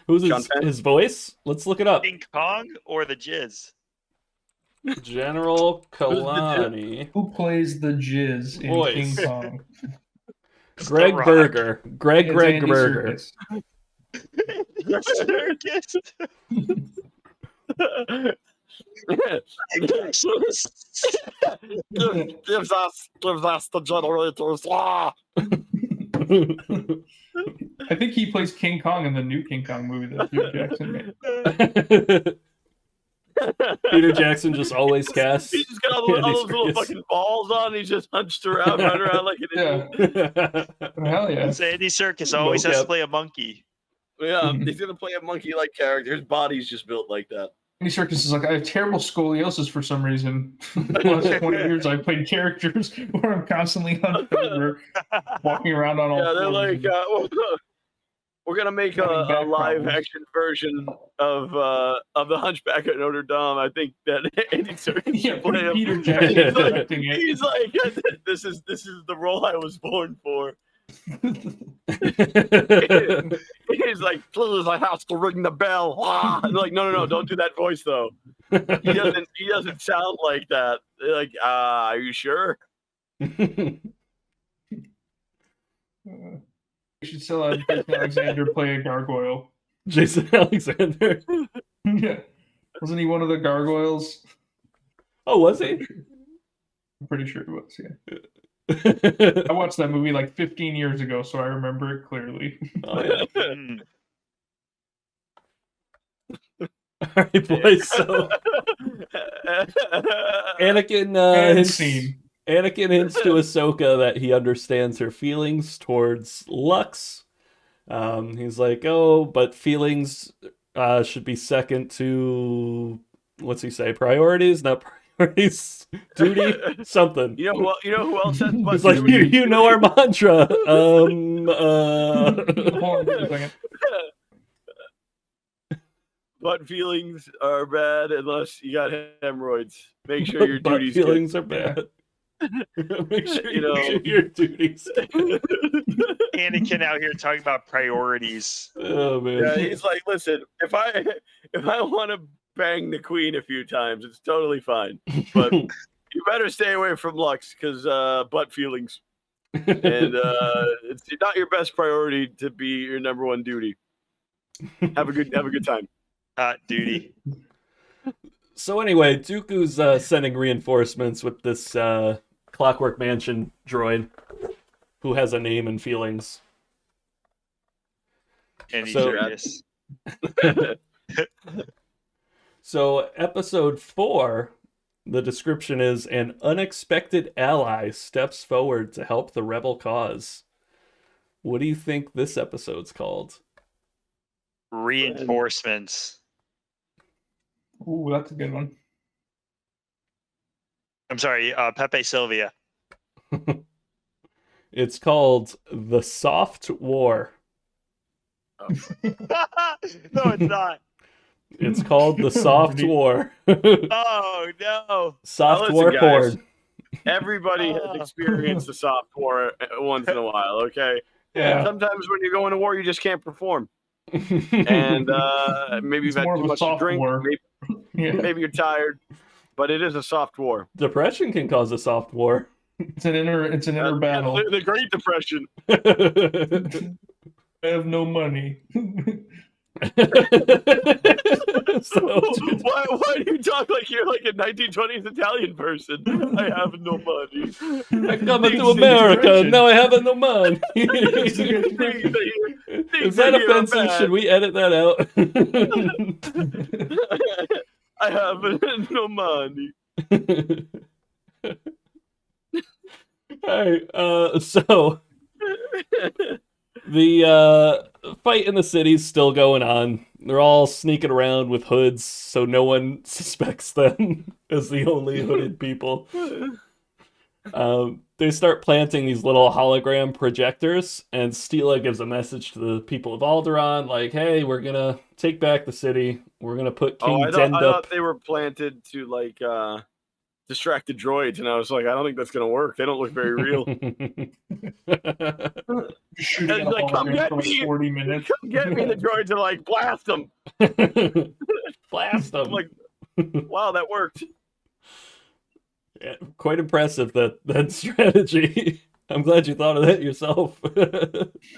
Who's John Penn? his voice? Let's look it up. King Kong or the Jizz? General Kalani. Who plays the Jizz in Voice. King Kong? Greg Berger. Greg Berger. Circus. gives us the generators. I think he plays King Kong in the new King Kong movie that Peter Jackson made. Peter Jackson just always casts. He's just got all those little fucking balls on. He's just hunched around, running around like an idiot. Hell yeah. So Andy Serkis always has to play a monkey. Yeah, he's gonna play a monkey-like character. His body's just built like that. Andy Serkis is like, I have terrible scoliosis for some reason. The last 20 years, I've played characters where I'm constantly hunched over, walking around on all fours. Yeah, they're like, we're gonna make a live-action version of the Hunchback at Notre Dame. I think that Andy Serkis should play him. Peter Jackson directing it. He's like, this is the role I was born for. He's like, please, I have to ring the bell. I'm like, no, don't do that voice though. He doesn't sound like that. They're like, are you sure? You should still have Jason Alexander play a gargoyle. Jason Alexander. Yeah. Wasn't he one of the gargoyles? Oh, was he? I'm pretty sure he was, yeah. I watched that movie like 15 years ago, so I remember it clearly. Oh, yeah. All right, boys. So Anakin and scene. Anakin hints to Ahsoka that he understands her feelings towards Lux. He's like, oh, but feelings should be second to, what's he say? Priorities, not priorities. Duty, something. You know who else says butt He's like, feelings? you know our mantra. Hold on a second. Butt feelings are bad unless you got hemorrhoids. Make sure your Butt duties feelings are bad. Make sure you do your duties. Anakin out here talking about priorities. Oh man. Yeah, he's like, listen, if I want to bang the queen a few times, it's totally fine. But you better stay away from Lux because butt feelings, and it's not your best priority to be your number one duty. Have a good time. Duty. So anyway, Dooku's sending reinforcements with this Clockwork Mansion droid who has a name and feelings. And he's So- curious. So episode 4, the description is an unexpected ally steps forward to help the rebel cause. What do you think this episode's called? Reinforcements. Ooh, that's a good one. I'm sorry, Pepe Sylvia. It's called The Soft War. No, it's not. It's called The Soft War. Oh no. Soft Now war listen, guys. porn. Everybody has experienced the soft war once in a while. Okay. Yeah. Sometimes when you're going to war, you just can't perform, and maybe you've It's had more too of a much to soft drink. war. Yeah. Maybe you're tired, but it is a soft war. Depression can cause a soft war. It's an inner battle. The Great Depression. I have no money. So, Why do you talk like you're like a 1920s Italian person? I have no money. I come to America, now I have no money. Things Is that I hear are offensive? bad. Should we edit that out? I have no money. Alright, so the fight in the city's still going on. They're all sneaking around with hoods, so no one suspects them as the only hooded people. They start planting these little hologram projectors, and Steela gives a message to the people of Alderaan, like, hey, we're gonna take back the city. We're gonna put King I Dendup. thought they were planted to like distract the droids, and I was like, I don't think that's gonna work. They don't look very real. Shooting It's at a like, come hologram get for like me. 40 minutes. Come get me. The droids are like, blast them. Blast them. I'm like, wow, that worked. Yeah, quite impressive, that strategy. I'm glad you thought of that yourself.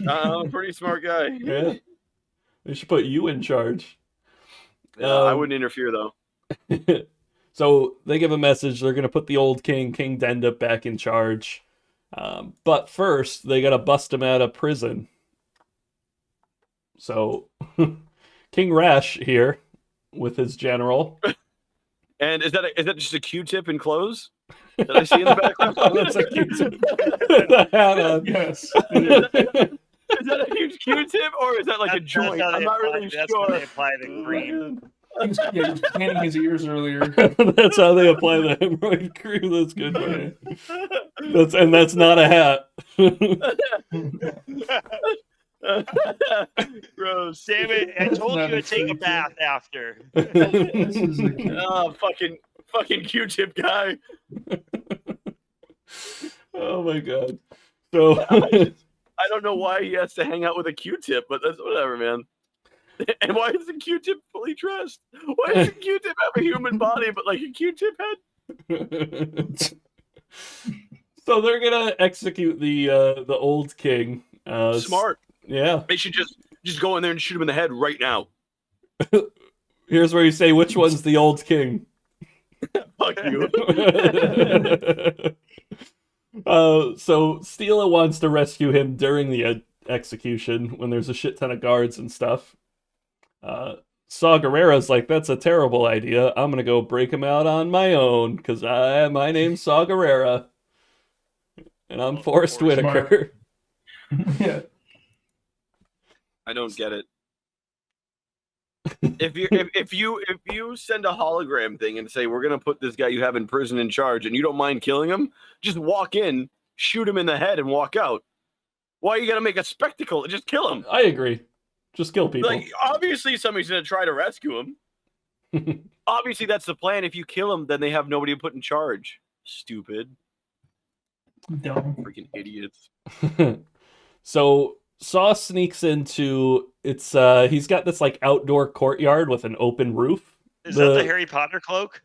I'm a pretty smart guy. Yeah. They should put you in charge. I wouldn't interfere though. So they give a message. They're going to put the old king, King Dendup, back in charge. But first, they got to bust him out of prison. So King Rash here with his general. And is that just a Q-tip in clothes that I see in the background? That's a Q-tip with a hat on. Yes. Is that a huge Q-tip or is that like a joint? I'm not really That's how sure. they apply the cream. He was canning his ears earlier. That's how they apply the hemorrhoid cream. That's good. Man. That's not a hat. Gross. Damn it! I told Not you a to take a cream. bath after. This is a Oh, fucking Q-tip guy. Oh my god. So I don't know why he has to hang out with a Q-tip, but that's whatever, man. And why is the Q-tip fully dressed? Why does the Q-tip have a human body but like a Q-tip head? So they're gonna execute the old king. Smart. Yeah. They should just go in there and shoot him in the head right now. Here's where you say which one's the old king. Fuck you. So Steela wants to rescue him during the execution when there's a shit ton of guards and stuff. Saw Gerrera's like, that's a terrible idea. I'm gonna go break him out on my own because my name's Saw Gerrera. And I'm Love Forrest Forrest. Whitaker. Yeah. I don't get it. If you send a hologram thing and say we're gonna put this guy you have in prison in charge and you don't mind killing him, just walk in, shoot him in the head, and walk out. Why you gotta make a spectacle? Just kill him. I agree. Just kill people. Like obviously somebody's gonna try to rescue him. Obviously that's the plan. If you kill him, then they have nobody to put in charge. Stupid. Dumb. Freaking idiots. So Saw sneaks into he's got this like outdoor courtyard with an open roof. Is that the Harry Potter cloak?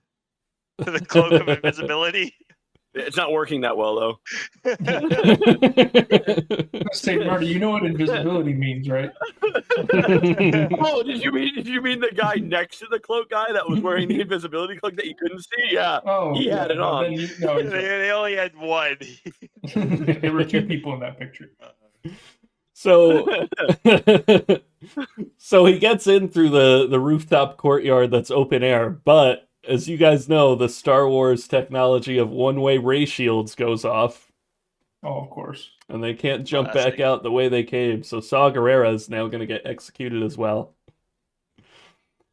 The cloak of invisibility? It's not working that well though. Say, Marty, you know what invisibility means, right? Oh, did you mean the guy next to the cloak guy that was wearing the invisibility cloak that you couldn't see? Yeah. Oh, He had it on. They only had one. There were two people in that picture. So so he gets in through the rooftop courtyard that's open air, but as you guys know, the Star Wars technology of one-way ray shields goes off. Oh, of course. And they can't jump Classic. back out the way they came, so Saw Gerrera is now going to get executed as well.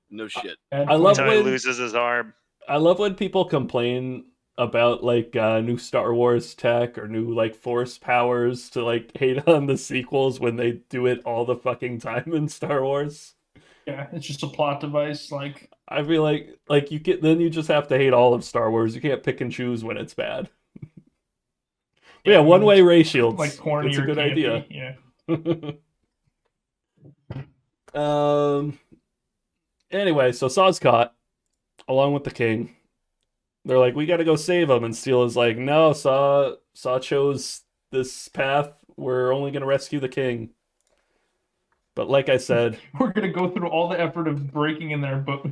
No shit. I love Until he when- loses his arm. I love when people complain about like new Star Wars tech or new like force powers to like hate on the sequels when they do it all the fucking time in Star Wars. Yeah, it's just a plot device. Like, I feel like you just have to hate all of Star Wars. You can't pick and choose when it's bad. Yeah, one-way ray shields. like corny It's a or good idea. campy. Yeah. Anyway, so Saw's caught along with the king. They're like, we got to go save him, and Steel is like, no, Saw chose this path. We're only going to rescue the king. But like I said, We're gonna go through all the effort of breaking in there, but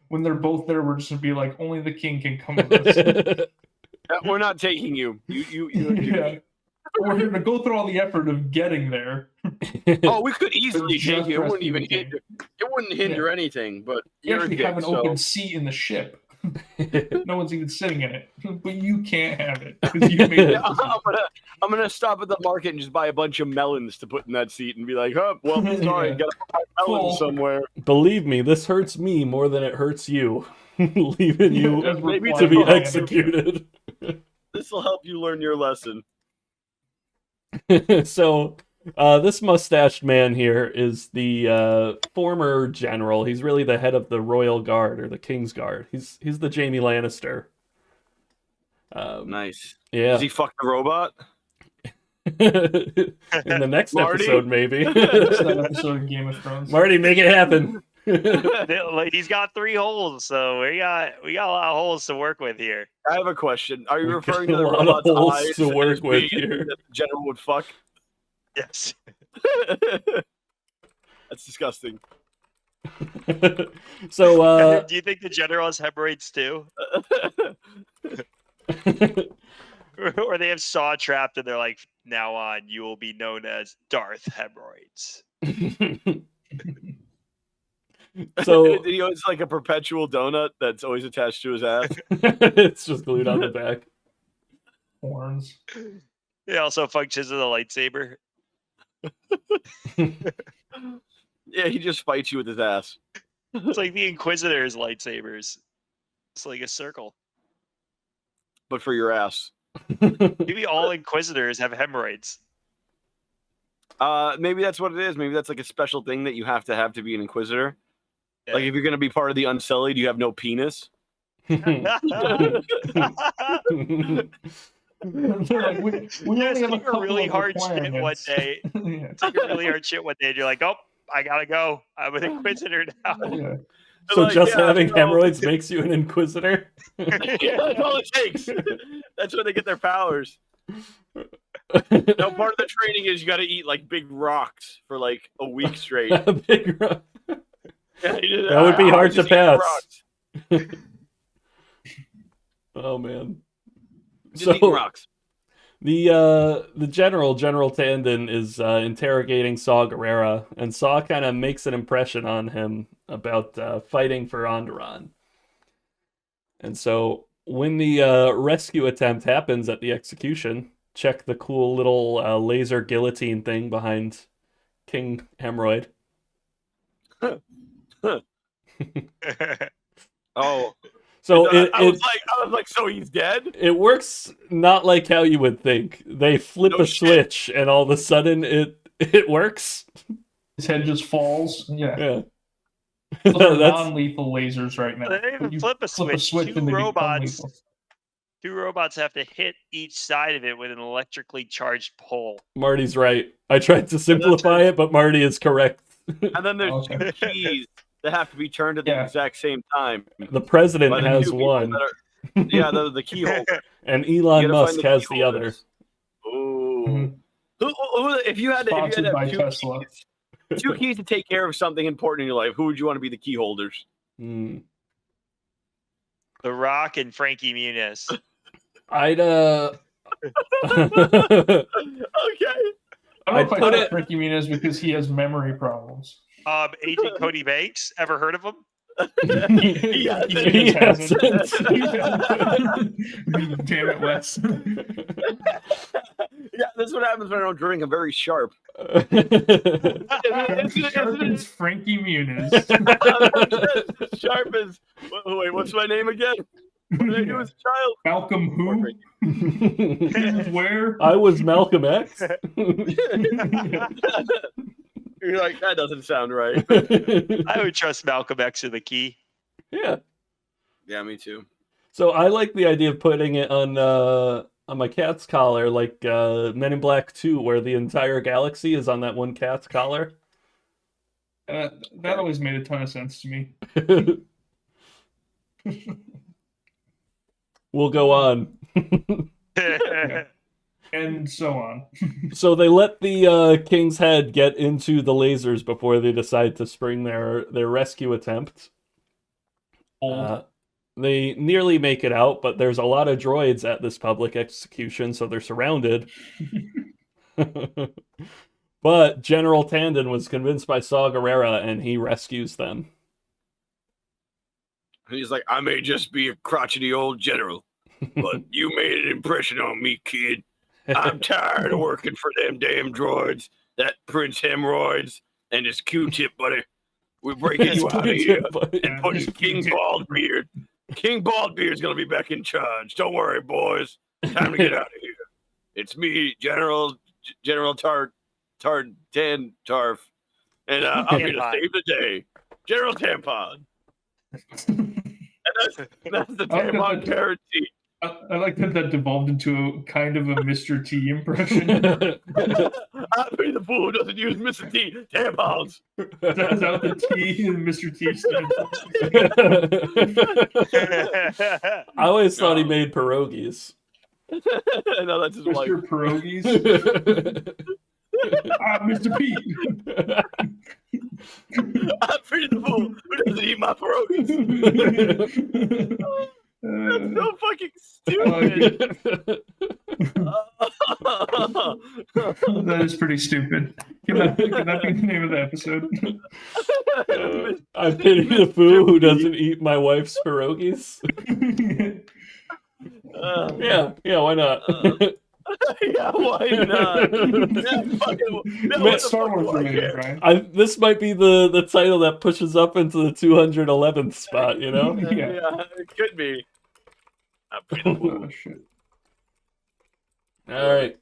when they're both there, we're just gonna be like, only the king can come with us. We're not taking you. You Yeah. We're gonna go through all the effort of getting there. Oh, we could easily Just take you. It wouldn't rescue even the king. hinder. It wouldn't hinder anything. But You you're a actually dick, have an so- open seat in the ship. No one's even sitting in it, but you can't have it because you made it. Yeah, I'm gonna stop at the market and just buy a bunch of melons to put in that seat and be like, oh, well, sorry, Yeah. gotta buy melons Cool. somewhere. believe me, this hurts me more than it hurts you. Leaving you As we're maybe to flying be by. executed. This will help you learn your lesson. So, this mustached man here is the former general. He's really the head of the Royal Guard or the King's Guard. He's the Jaime Lannister. Nice. Yeah. Does he fuck the robot? In the next Marty? episode, maybe. It's that episode of Game of Thrones. Marty, make it happen. Like, he's got 3 holes, so we got a lot of holes to work with here. I have a question. Are you We referring got to the a lot of robot's holes eyes to work as with being here. that the general would fuck? Yes. That's disgusting. So, Do you think the general has hemorrhoids too? Or they have Saw trapped and they're like, now on, you will be known as Darth Hemorrhoids. so You know, it's like a perpetual donut that's always attached to his ass. it's just glued on the back. Horns. It also functions as a lightsaber. Yeah, he just fights you with his ass. It's like the Inquisitor's lightsabers. It's like a circle. But for your ass. Maybe all Inquisitors have hemorrhoids. Maybe that's what it is. Maybe that's like a special thing that you have to be an Inquisitor. Yeah. Like if you're gonna be part of the Unsullied, you have no penis. They're like, we Just only have a take a couple really of hard shit one requirements. day. Yeah. Take a really hard shit one day, and you're like, oh, I gotta go. I'm an Inquisitor now. Yeah. So Like, just yeah, having you know- hemorrhoids makes you an inquisitor? Yeah, that's all it takes. That's where they get their powers. No, part of the training is you got to eat like big rocks for like a week straight. A big rock. Yeah, That would be hard to just eat pass. rocks. Oh man. Just eating rocks. The General Tandon is interrogating Saw Gerrera, and Saw kind of makes an impression on him about fighting for Onderon. And so when the rescue attempt happens at the execution, check the cool little laser guillotine thing behind King Hemorrhoid. Oh, So I was like, so he's dead? it works not like how you would think. They flip No a shit. switch, and all of a sudden it works. His head just falls. Yeah. Yeah. Those are That's non-lethal lasers right now. They even You flip a switch. Two and they become robots. lethal. Two robots have to hit each side of it with an electrically charged pole. Marty's right. I tried to simplify it, but Marty is correct. And then there's Okay. two keys that have to be turned at the Yeah. exact same time. The president By the has two people one, that are- yeah, the key holder. and You Elon gotta Musk find has key the other. holders. Ooh. Mhm. Who, if you had to Sponsored have by two Tesla. two keys to take care of something important in your life, who would you want to be the key holders? Hmm. The Rock and Frankie Muniz. I'd Okay. I don't know I'd if I put put it- Frankie Muniz because he has memory problems. Agent Cody Banks. Ever heard of him? Yeah, He hasn't. Damn it, Wes. Yeah, that's what happens when I don't drink. I'm very sharp. It's Frankie Muniz. As sharp as. Wait, what's my name again? What did I do as a child? Malcolm who? Where? I was Malcolm X. You're like, that doesn't sound right. I would trust Malcolm X with the key. Yeah. Yeah, me too. So I like the idea of putting it on my cat's collar, like Men in Black 2, where the entire galaxy is on that one cat's collar. That always made a ton of sense to me. We'll go on. And so on. So they let the king's head get into the lasers before they decide to spring their rescue attempt. They nearly make it out, but there's a lot of droids at this public execution, so they're surrounded. But General Tandon was convinced by Saw Gerrera, and he rescues them. He's like, I may just be a crotchety old general, but you made an impression on me, kid. I'm tired of working for them damn droids, that Prince Hemorrhoids, and his Q-tip buddy. We're breaking you out of here and putting King Baldbeard. King Baldbeard's gonna be back in charge. Don't worry, boys. Time to get out of here. It's me, General Tarf, and I'm here to save the day. General Tampon. And that's the Tampon guarantee. I like that devolved into a kind of a Mr. T impression. I'm the fool who doesn't use Mr. T. Tampons. Is that what the T in Mr. T stands for? I always thought he made pierogies. No, that's his wife. Mr. Pierogies? Mr. P. I'm pretty the fool who doesn't eat my pierogies. That's so fucking stupid. That is pretty stupid. Can that be the name of the episode? I pity the fool who doesn't eat my wife's pierogies. Yeah, why not? Yeah, why not? What Star Wars related, Brian? This might be the title that pushes up into the 211th spot, you know? Yeah, it could be. Oh, shit. All right.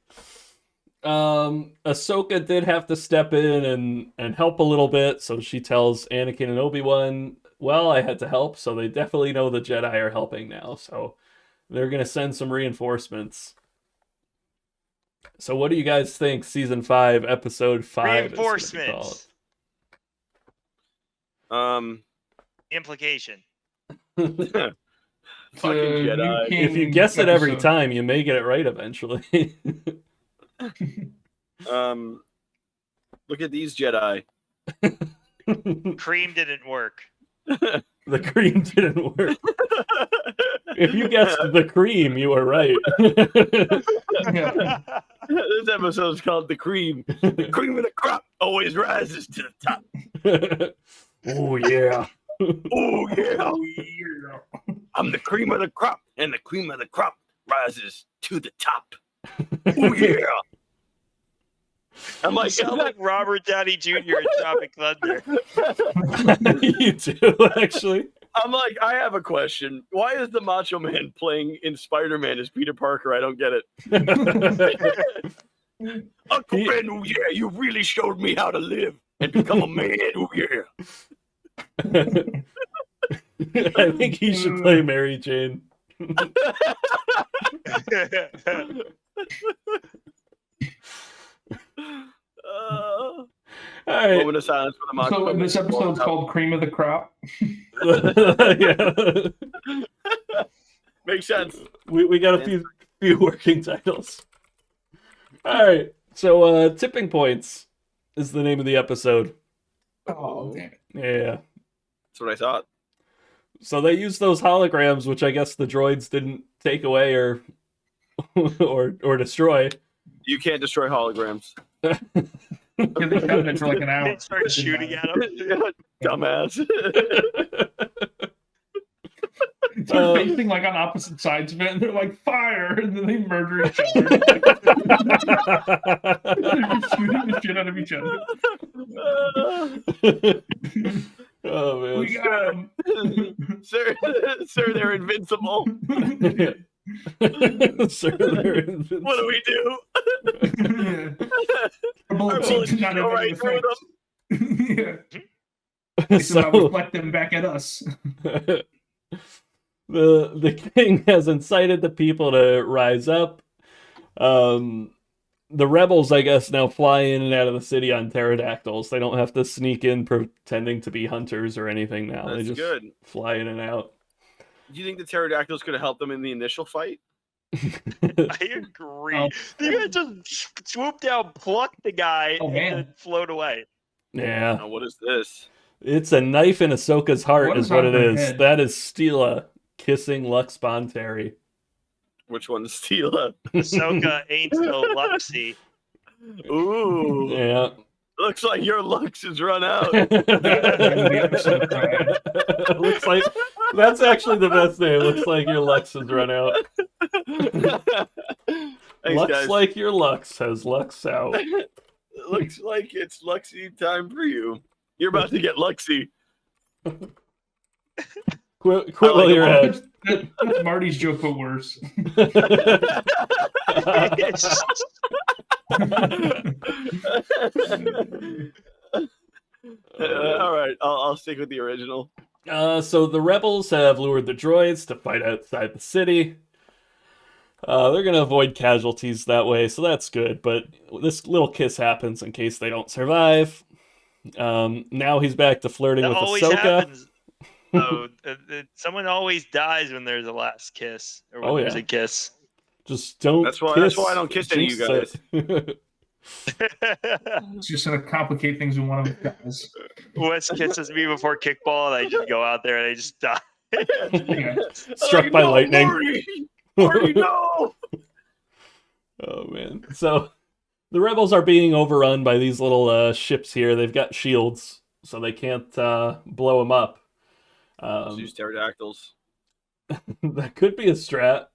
Ahsoka did have to step in and help a little bit, so she tells Anakin and Obi-Wan, well, I had to help, so they definitely know the Jedi are helping now, so they're going to send some reinforcements. So what do you guys think Season 5, Episode 5 Reinforcements. Implication. Fucking Jedi. If you guess it every time, you may get it right eventually. Look at these Jedi. Cream didn't work. The cream didn't work. If you guessed the cream, you were right. Yeah. This episode is called The Cream. The cream of the crop always rises to the top. Oh, yeah. Oh, yeah. I'm the cream of the crop, and the cream of the crop rises to the top. Oh yeah. I'm You like, sound like Robert Downey Jr. in Tropic Thunder. You do, actually. I'm like, I have a question. Why is the Macho Man playing in Spider-Man as Peter Parker? I don't get it. Uncle Ben, oh yeah, you really showed me how to live and become a man. Oh yeah. I think he should play Mary Jane. All right. Moment of silence for the Macho So Man. this episode's called Cream of the Crop. Yeah. Makes sense. We got a few working titles. All right. So Tipping Points is the name of the episode. Oh, damn it. Yeah. That's what I thought. So they used those holograms, which I guess the droids didn't take away or destroy. You can't destroy holograms. Yeah, they shot it for like an hour. They start shooting at him. Dumbass. They're facing like on opposite sides of it, and they're like fire, and then they murder each other. They're just shooting the shit out of each other. Oh man. We got him. Sir, they're invincible. Sir, they're invincible. What do we do? Our bullets bullets did not go have any right through effect. Yeah. They somehow reflect them back at us. The king has incited the people to rise up. The rebels, I guess, now fly in and out of the city on pterodactyls. They don't have to sneak in pretending to be hunters or anything now. That's they just good. fly in and out. Do you think the pterodactyls could have helped them in the initial fight? I agree. Oh. They're gonna just swoop down, pluck the guy, and then float away. Yeah. Now, what is this? It's a knife in Ahsoka's heart What is is what on it her is. head? That is Stila kissing Lux Bonteri. Which one's Stila? Ahsoka ain't so luxy. Ooh. Yeah. Looks like your Lux has run out. Looks like that's actually the best name. Looks like your Lux has run out. Thanks, Lux guys. like your Lux has Lux out. Looks like it's Luxy time for you. You're about to get Luxy. Quit I like while you're it. ahead. That's Marty's joke, but worse. All right, I'll stick with the original. So the rebels have lured the droids to fight outside the city. They're gonna avoid casualties that way, so that's good. But this little kiss happens in case they don't survive. Now he's back to flirting That with always Ahsoka. happens. Oh, someone always dies when there's a last kiss or when there's a kiss. Just don't. That's why I don't kiss any of you guys. It's just gonna complicate things when one of them dies. Wes kisses me before kickball, and I just go out there and I just die. Yeah. Struck by lightning. Marty, no! Oh man. So the rebels are being overrun by these little ships here. They've got shields, so they can't blow them up. Let's use pterodactyls. That could be a strat.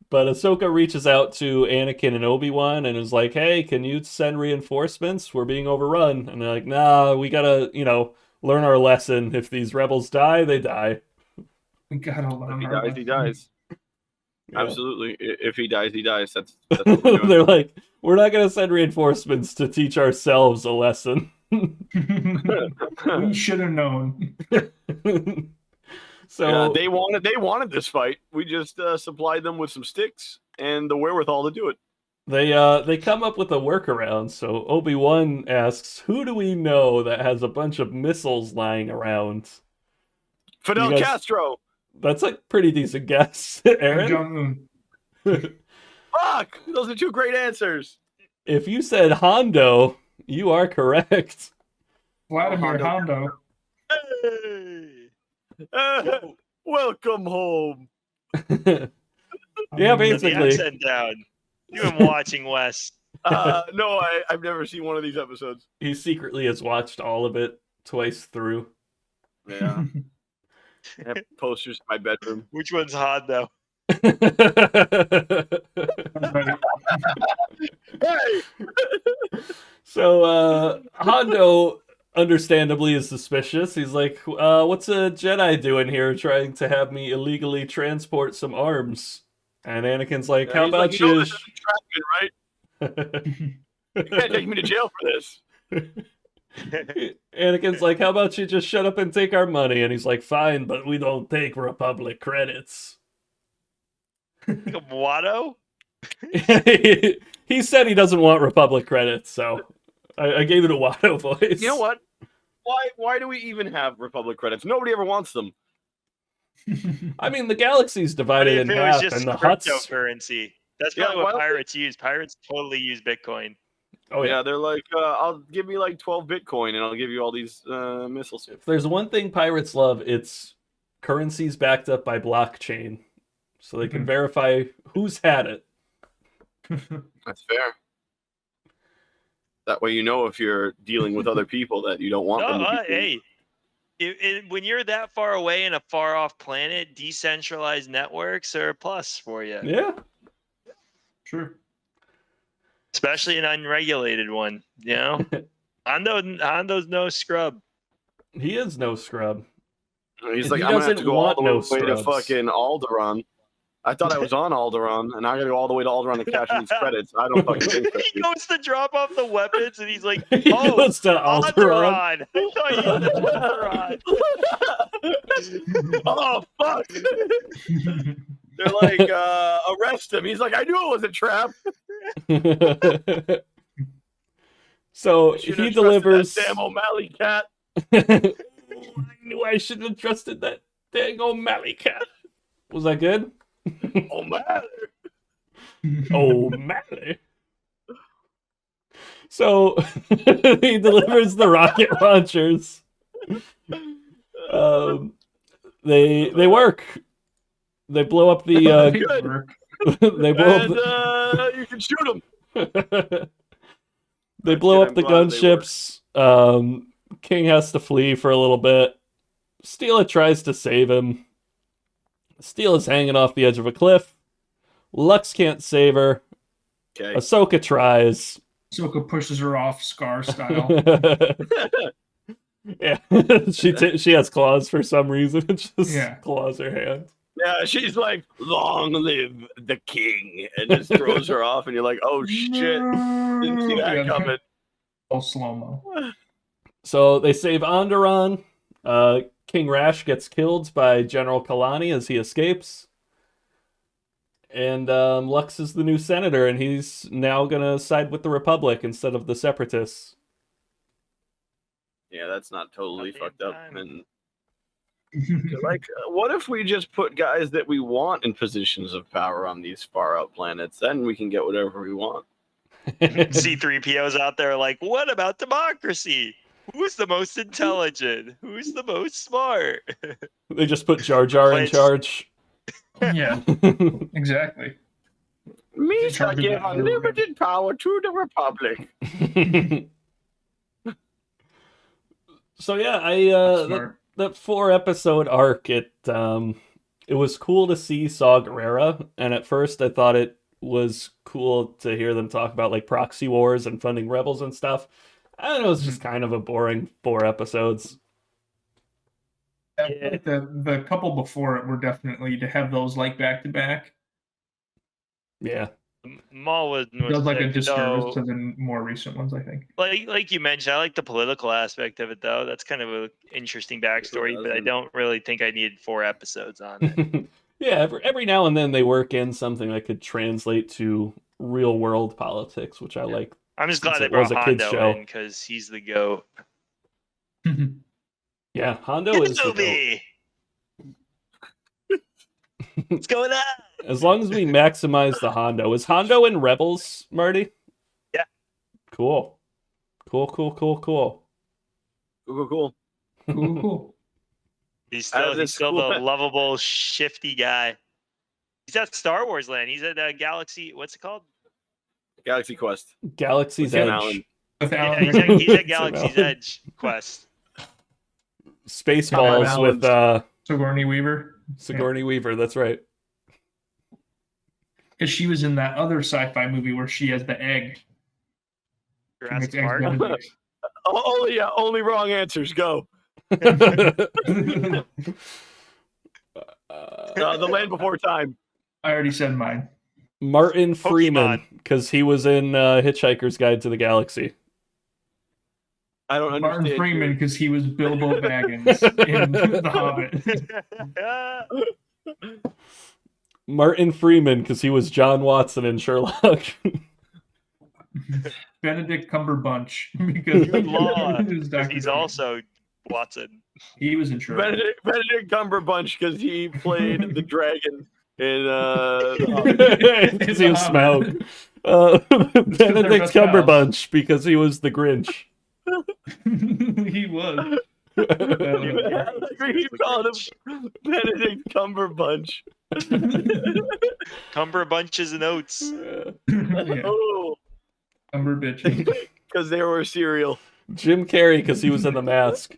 But Ahsoka reaches out to Anakin and Obi-Wan and is like, hey, can you send reinforcements? We're being overrun. And they're like, nah, we gotta, learn our lesson. If these rebels die, they die. We gotta learn. If he our dies, he lesson. dies. Yeah. Absolutely. If he dies, he dies. That's what we're doing. They're like, we're not gonna send reinforcements to teach ourselves a lesson. We should have known. So Yeah, they wanted this fight. We just supplied them with some sticks and the wherewithal to do it. they come up with a workaround. So Obi-Wan asks, who do we know that has a bunch of missiles lying around? Fidel You guys- Castro. That's a pretty decent guess, Aaron. Jong-un. Fuck! Those are two great answers. If you said Hondo, you are correct. Vladimir Hondo. Hey! Welcome home. Yeah, Get the basically. accent down. You've been watching Wes. No, I've never seen one of these episodes. He secretly has watched all of it twice through. Yeah. I have posters in my bedroom. Which one's hot though? Hey! So Hondo understandably is suspicious. He's like, what's a Jedi doing here trying to have me illegally transport some arms? And Anakin's like, how He's about like, you know you? this is entrapment, right? You can't take me to jail for this. Anakin's like, how about you just shut up and take our money? And he's like, fine, but we don't take Republic credits. Watto? He said he doesn't want Republic credits, so I gave it a Watto voice. You know what? Why do we even have Republic credits? Nobody ever wants them. I mean, the galaxy's What divided if in it was half, just and the Hutts. cryptocurrency? That's Yeah, probably why what don't they- pirates use. Pirates totally use Bitcoin. Oh Yeah, yeah. they're like, I'll give me like 12 Bitcoin and I'll give you all these missiles. If there's one thing pirates love, it's currencies backed up by blockchain, so they can verify who's had it. That's fair. That way you know if you're dealing with other people that you don't want them to be. Hey, when you're that far away in a far off planet, decentralized networks are a plus for you. Yeah. True. Especially an unregulated one, you know? Hondo's no scrub. He is no scrub. He's And like, he I'm gonna have doesn't to go all want the no way to scrubs. fucking Alderaan. I thought I was on Alderaan, and now I gotta go all the way to Alderaan to cash these credits. I don't fucking think so. He goes to drop off the weapons and he's like, He oh, goes to Alderaan. Onderon. I thought you said Onderon. Oh fuck! They're like, arrest him. He's like, I knew it was a trap. So Should've he trusted delivers. that damn O'Malley cat. I knew I shouldn't have trusted that dang O'Malley cat. Was that good? O'Malley. O'Malley. So he delivers the rocket launchers. They work. They blow up the. Good. They blow And up. you can shoot him. They That's blow good, up the I'm glad they work. gunships. King has to flee for a little bit. Steela tries to save him. Steela's hanging off the edge of a cliff. Lux can't save her. Okay. Ahsoka tries. Ahsoka pushes her off, Scar style. Yeah, she has claws for some reason. It just Yeah. claws her hand. Yeah, she's like, long live the king, and just throws her off, and you're like, oh shit, didn't see that coming. All slow mo. So they save Onderon. King Rash gets killed by General Kalani as he escapes. And Lux is the new senator, and he's now gonna side with the Republic instead of the Separatists. Yeah, that's not totally Goddamn fucked up. time. And like, what if we just put guys that we want in positions of power on these far out planets? Then we can get whatever we want. C3PO's out there like, what about democracy? Who's the most intelligent? Who's the most smart? They just put Jar Jar in Place. charge. Yeah, exactly. Me Try shall to give get unlimited power to the Republic. So yeah, Smart. that 4-episode arc, it was cool to see Saw Gerrera, and at first I thought it was cool to hear them talk about like proxy wars and funding rebels and stuff. And it was just kind of a boring 4 episodes. Yeah. The couple before it were definitely to have those like back to back. Yeah. Maul was Does like a sick, disservice though. to the more recent ones, I think. Like you mentioned, I like the political aspect of it though. That's kind of an interesting backstory, but I doesn't. don't really think I needed 4 episodes on it. Yeah, every now and then they work in something that could translate to real world politics, which I like. I'm just Since glad they it was brought a kid's Hondo show. in because he's the goat. Yeah, Hondo is the goat. Kenobi! What's going on? As long as we maximize the Hondo. Is Hondo in Rebels, Marty? Yeah. Cool. Cool. Cool. Cool. He's Out of still this the school- lovable, shifty guy. He's at Star Wars Land. He's at Galaxy. What's it called? Galaxy Quest. Galaxy's Tim Edge. Allen. With Yeah, Alan he's at Tim Galaxy's Allen. Edge Quest. Spaceballs Allen's- with Sigourney Weaver. Sigourney Weaver. That's right. Because she was in that other sci-fi movie where she has the egg. She makes Jurassic eggs Park. Benedict. Only wrong answers. Go. Uh, The Land Before Time. I already said mine. Martin Freeman, Pokemon. because he was in Hitchhiker's Guide to the Galaxy. I don't understand. Martin Freeman, because he was Bilbo Baggins in The Hobbit. Martin Freeman, because he was John Watson in Sherlock. Benedict Cumberbatch, because Good lord. he was Dr. He's Strange. also Watson. He was in Sherlock. Benedict Cumberbatch because he played the dragon in The Because he was Smaug. Benedict best pals. Cumberbatch, because he was the Grinch. He was. You called him Benedict Cumberbatch. Cumberbunches and oats. Yeah. Oh, Cumberbitch. because they were cereal. Jim Carrey, because he was in The Mask.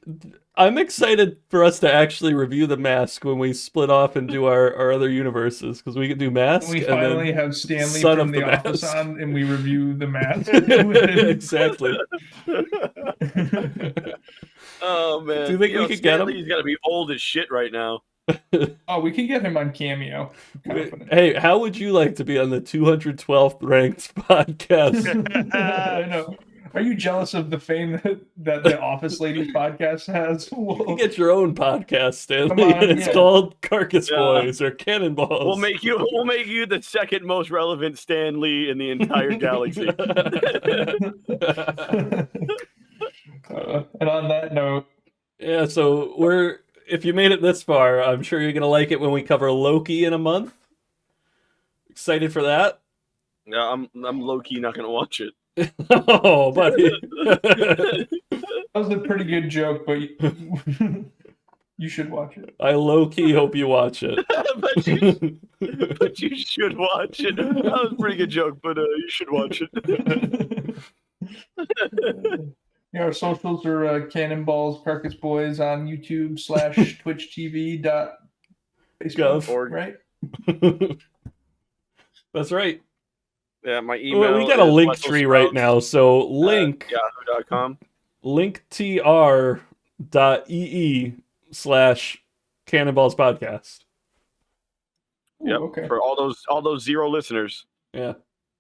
I'm excited for us to actually review The Mask when we split off and do our other universes, because we can do Mask. We and finally then have Stanley Son from of The the Office Mask. on, and we review The Mask. Exactly. Oh man! Do you think we could get him? Stanley's got to be old as shit right now. Oh, we can get him on Cameo. I'm confident. Hey, how would you like to be on the 212th ranked podcast? I know. Are you jealous of the fame that the Office Ladies podcast has? You can get your own podcast, Stanley, Come on, and it's yeah. called Carcass Yeah. Boys or Cannonballs. We'll make you the second most relevant Stan Lee in the entire galaxy. And on that note, Yeah, so if you made it this far, I'm sure you're gonna like it when we cover Loki in a month. Excited for that? Yeah, I'm low key not gonna watch it. Oh, buddy. that was a pretty good joke, but you should watch it. I low-key hope you watch it. but you should watch it. That was a pretty good joke, but you should watch it. Yeah, our socials are Cannonballs Carcass Boys on YouTube / Twitch TV Gov. Org. right? That's right. Yeah, my email. Well, we got a is link Wessel tree right Sprouts now, so link at yahoo.com. linktr.ee/Cannonballs Podcast. Ooh, Yep. okay. For all those 0 listeners. Yeah.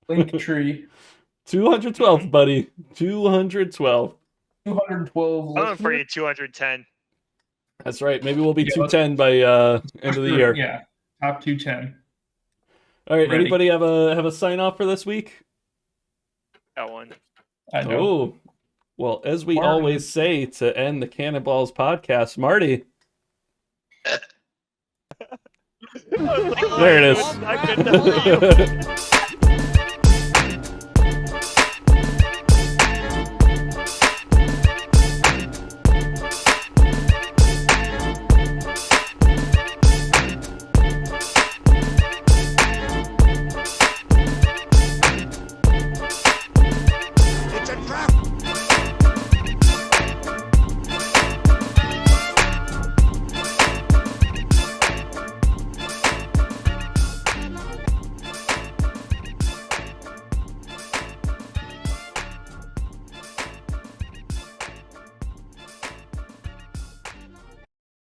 Link tree. 212, buddy. 212. 212 I'm going for listeners. you 210. That's right. Maybe we'll be Yeah, 210 by end of the year. Yeah, top 210. All right. Ready. Anybody have a sign off for this week? That one. I know. Oh, well, as we Marty. always say to end the Cannonballs podcast, Marty. There There it is. I couldn't-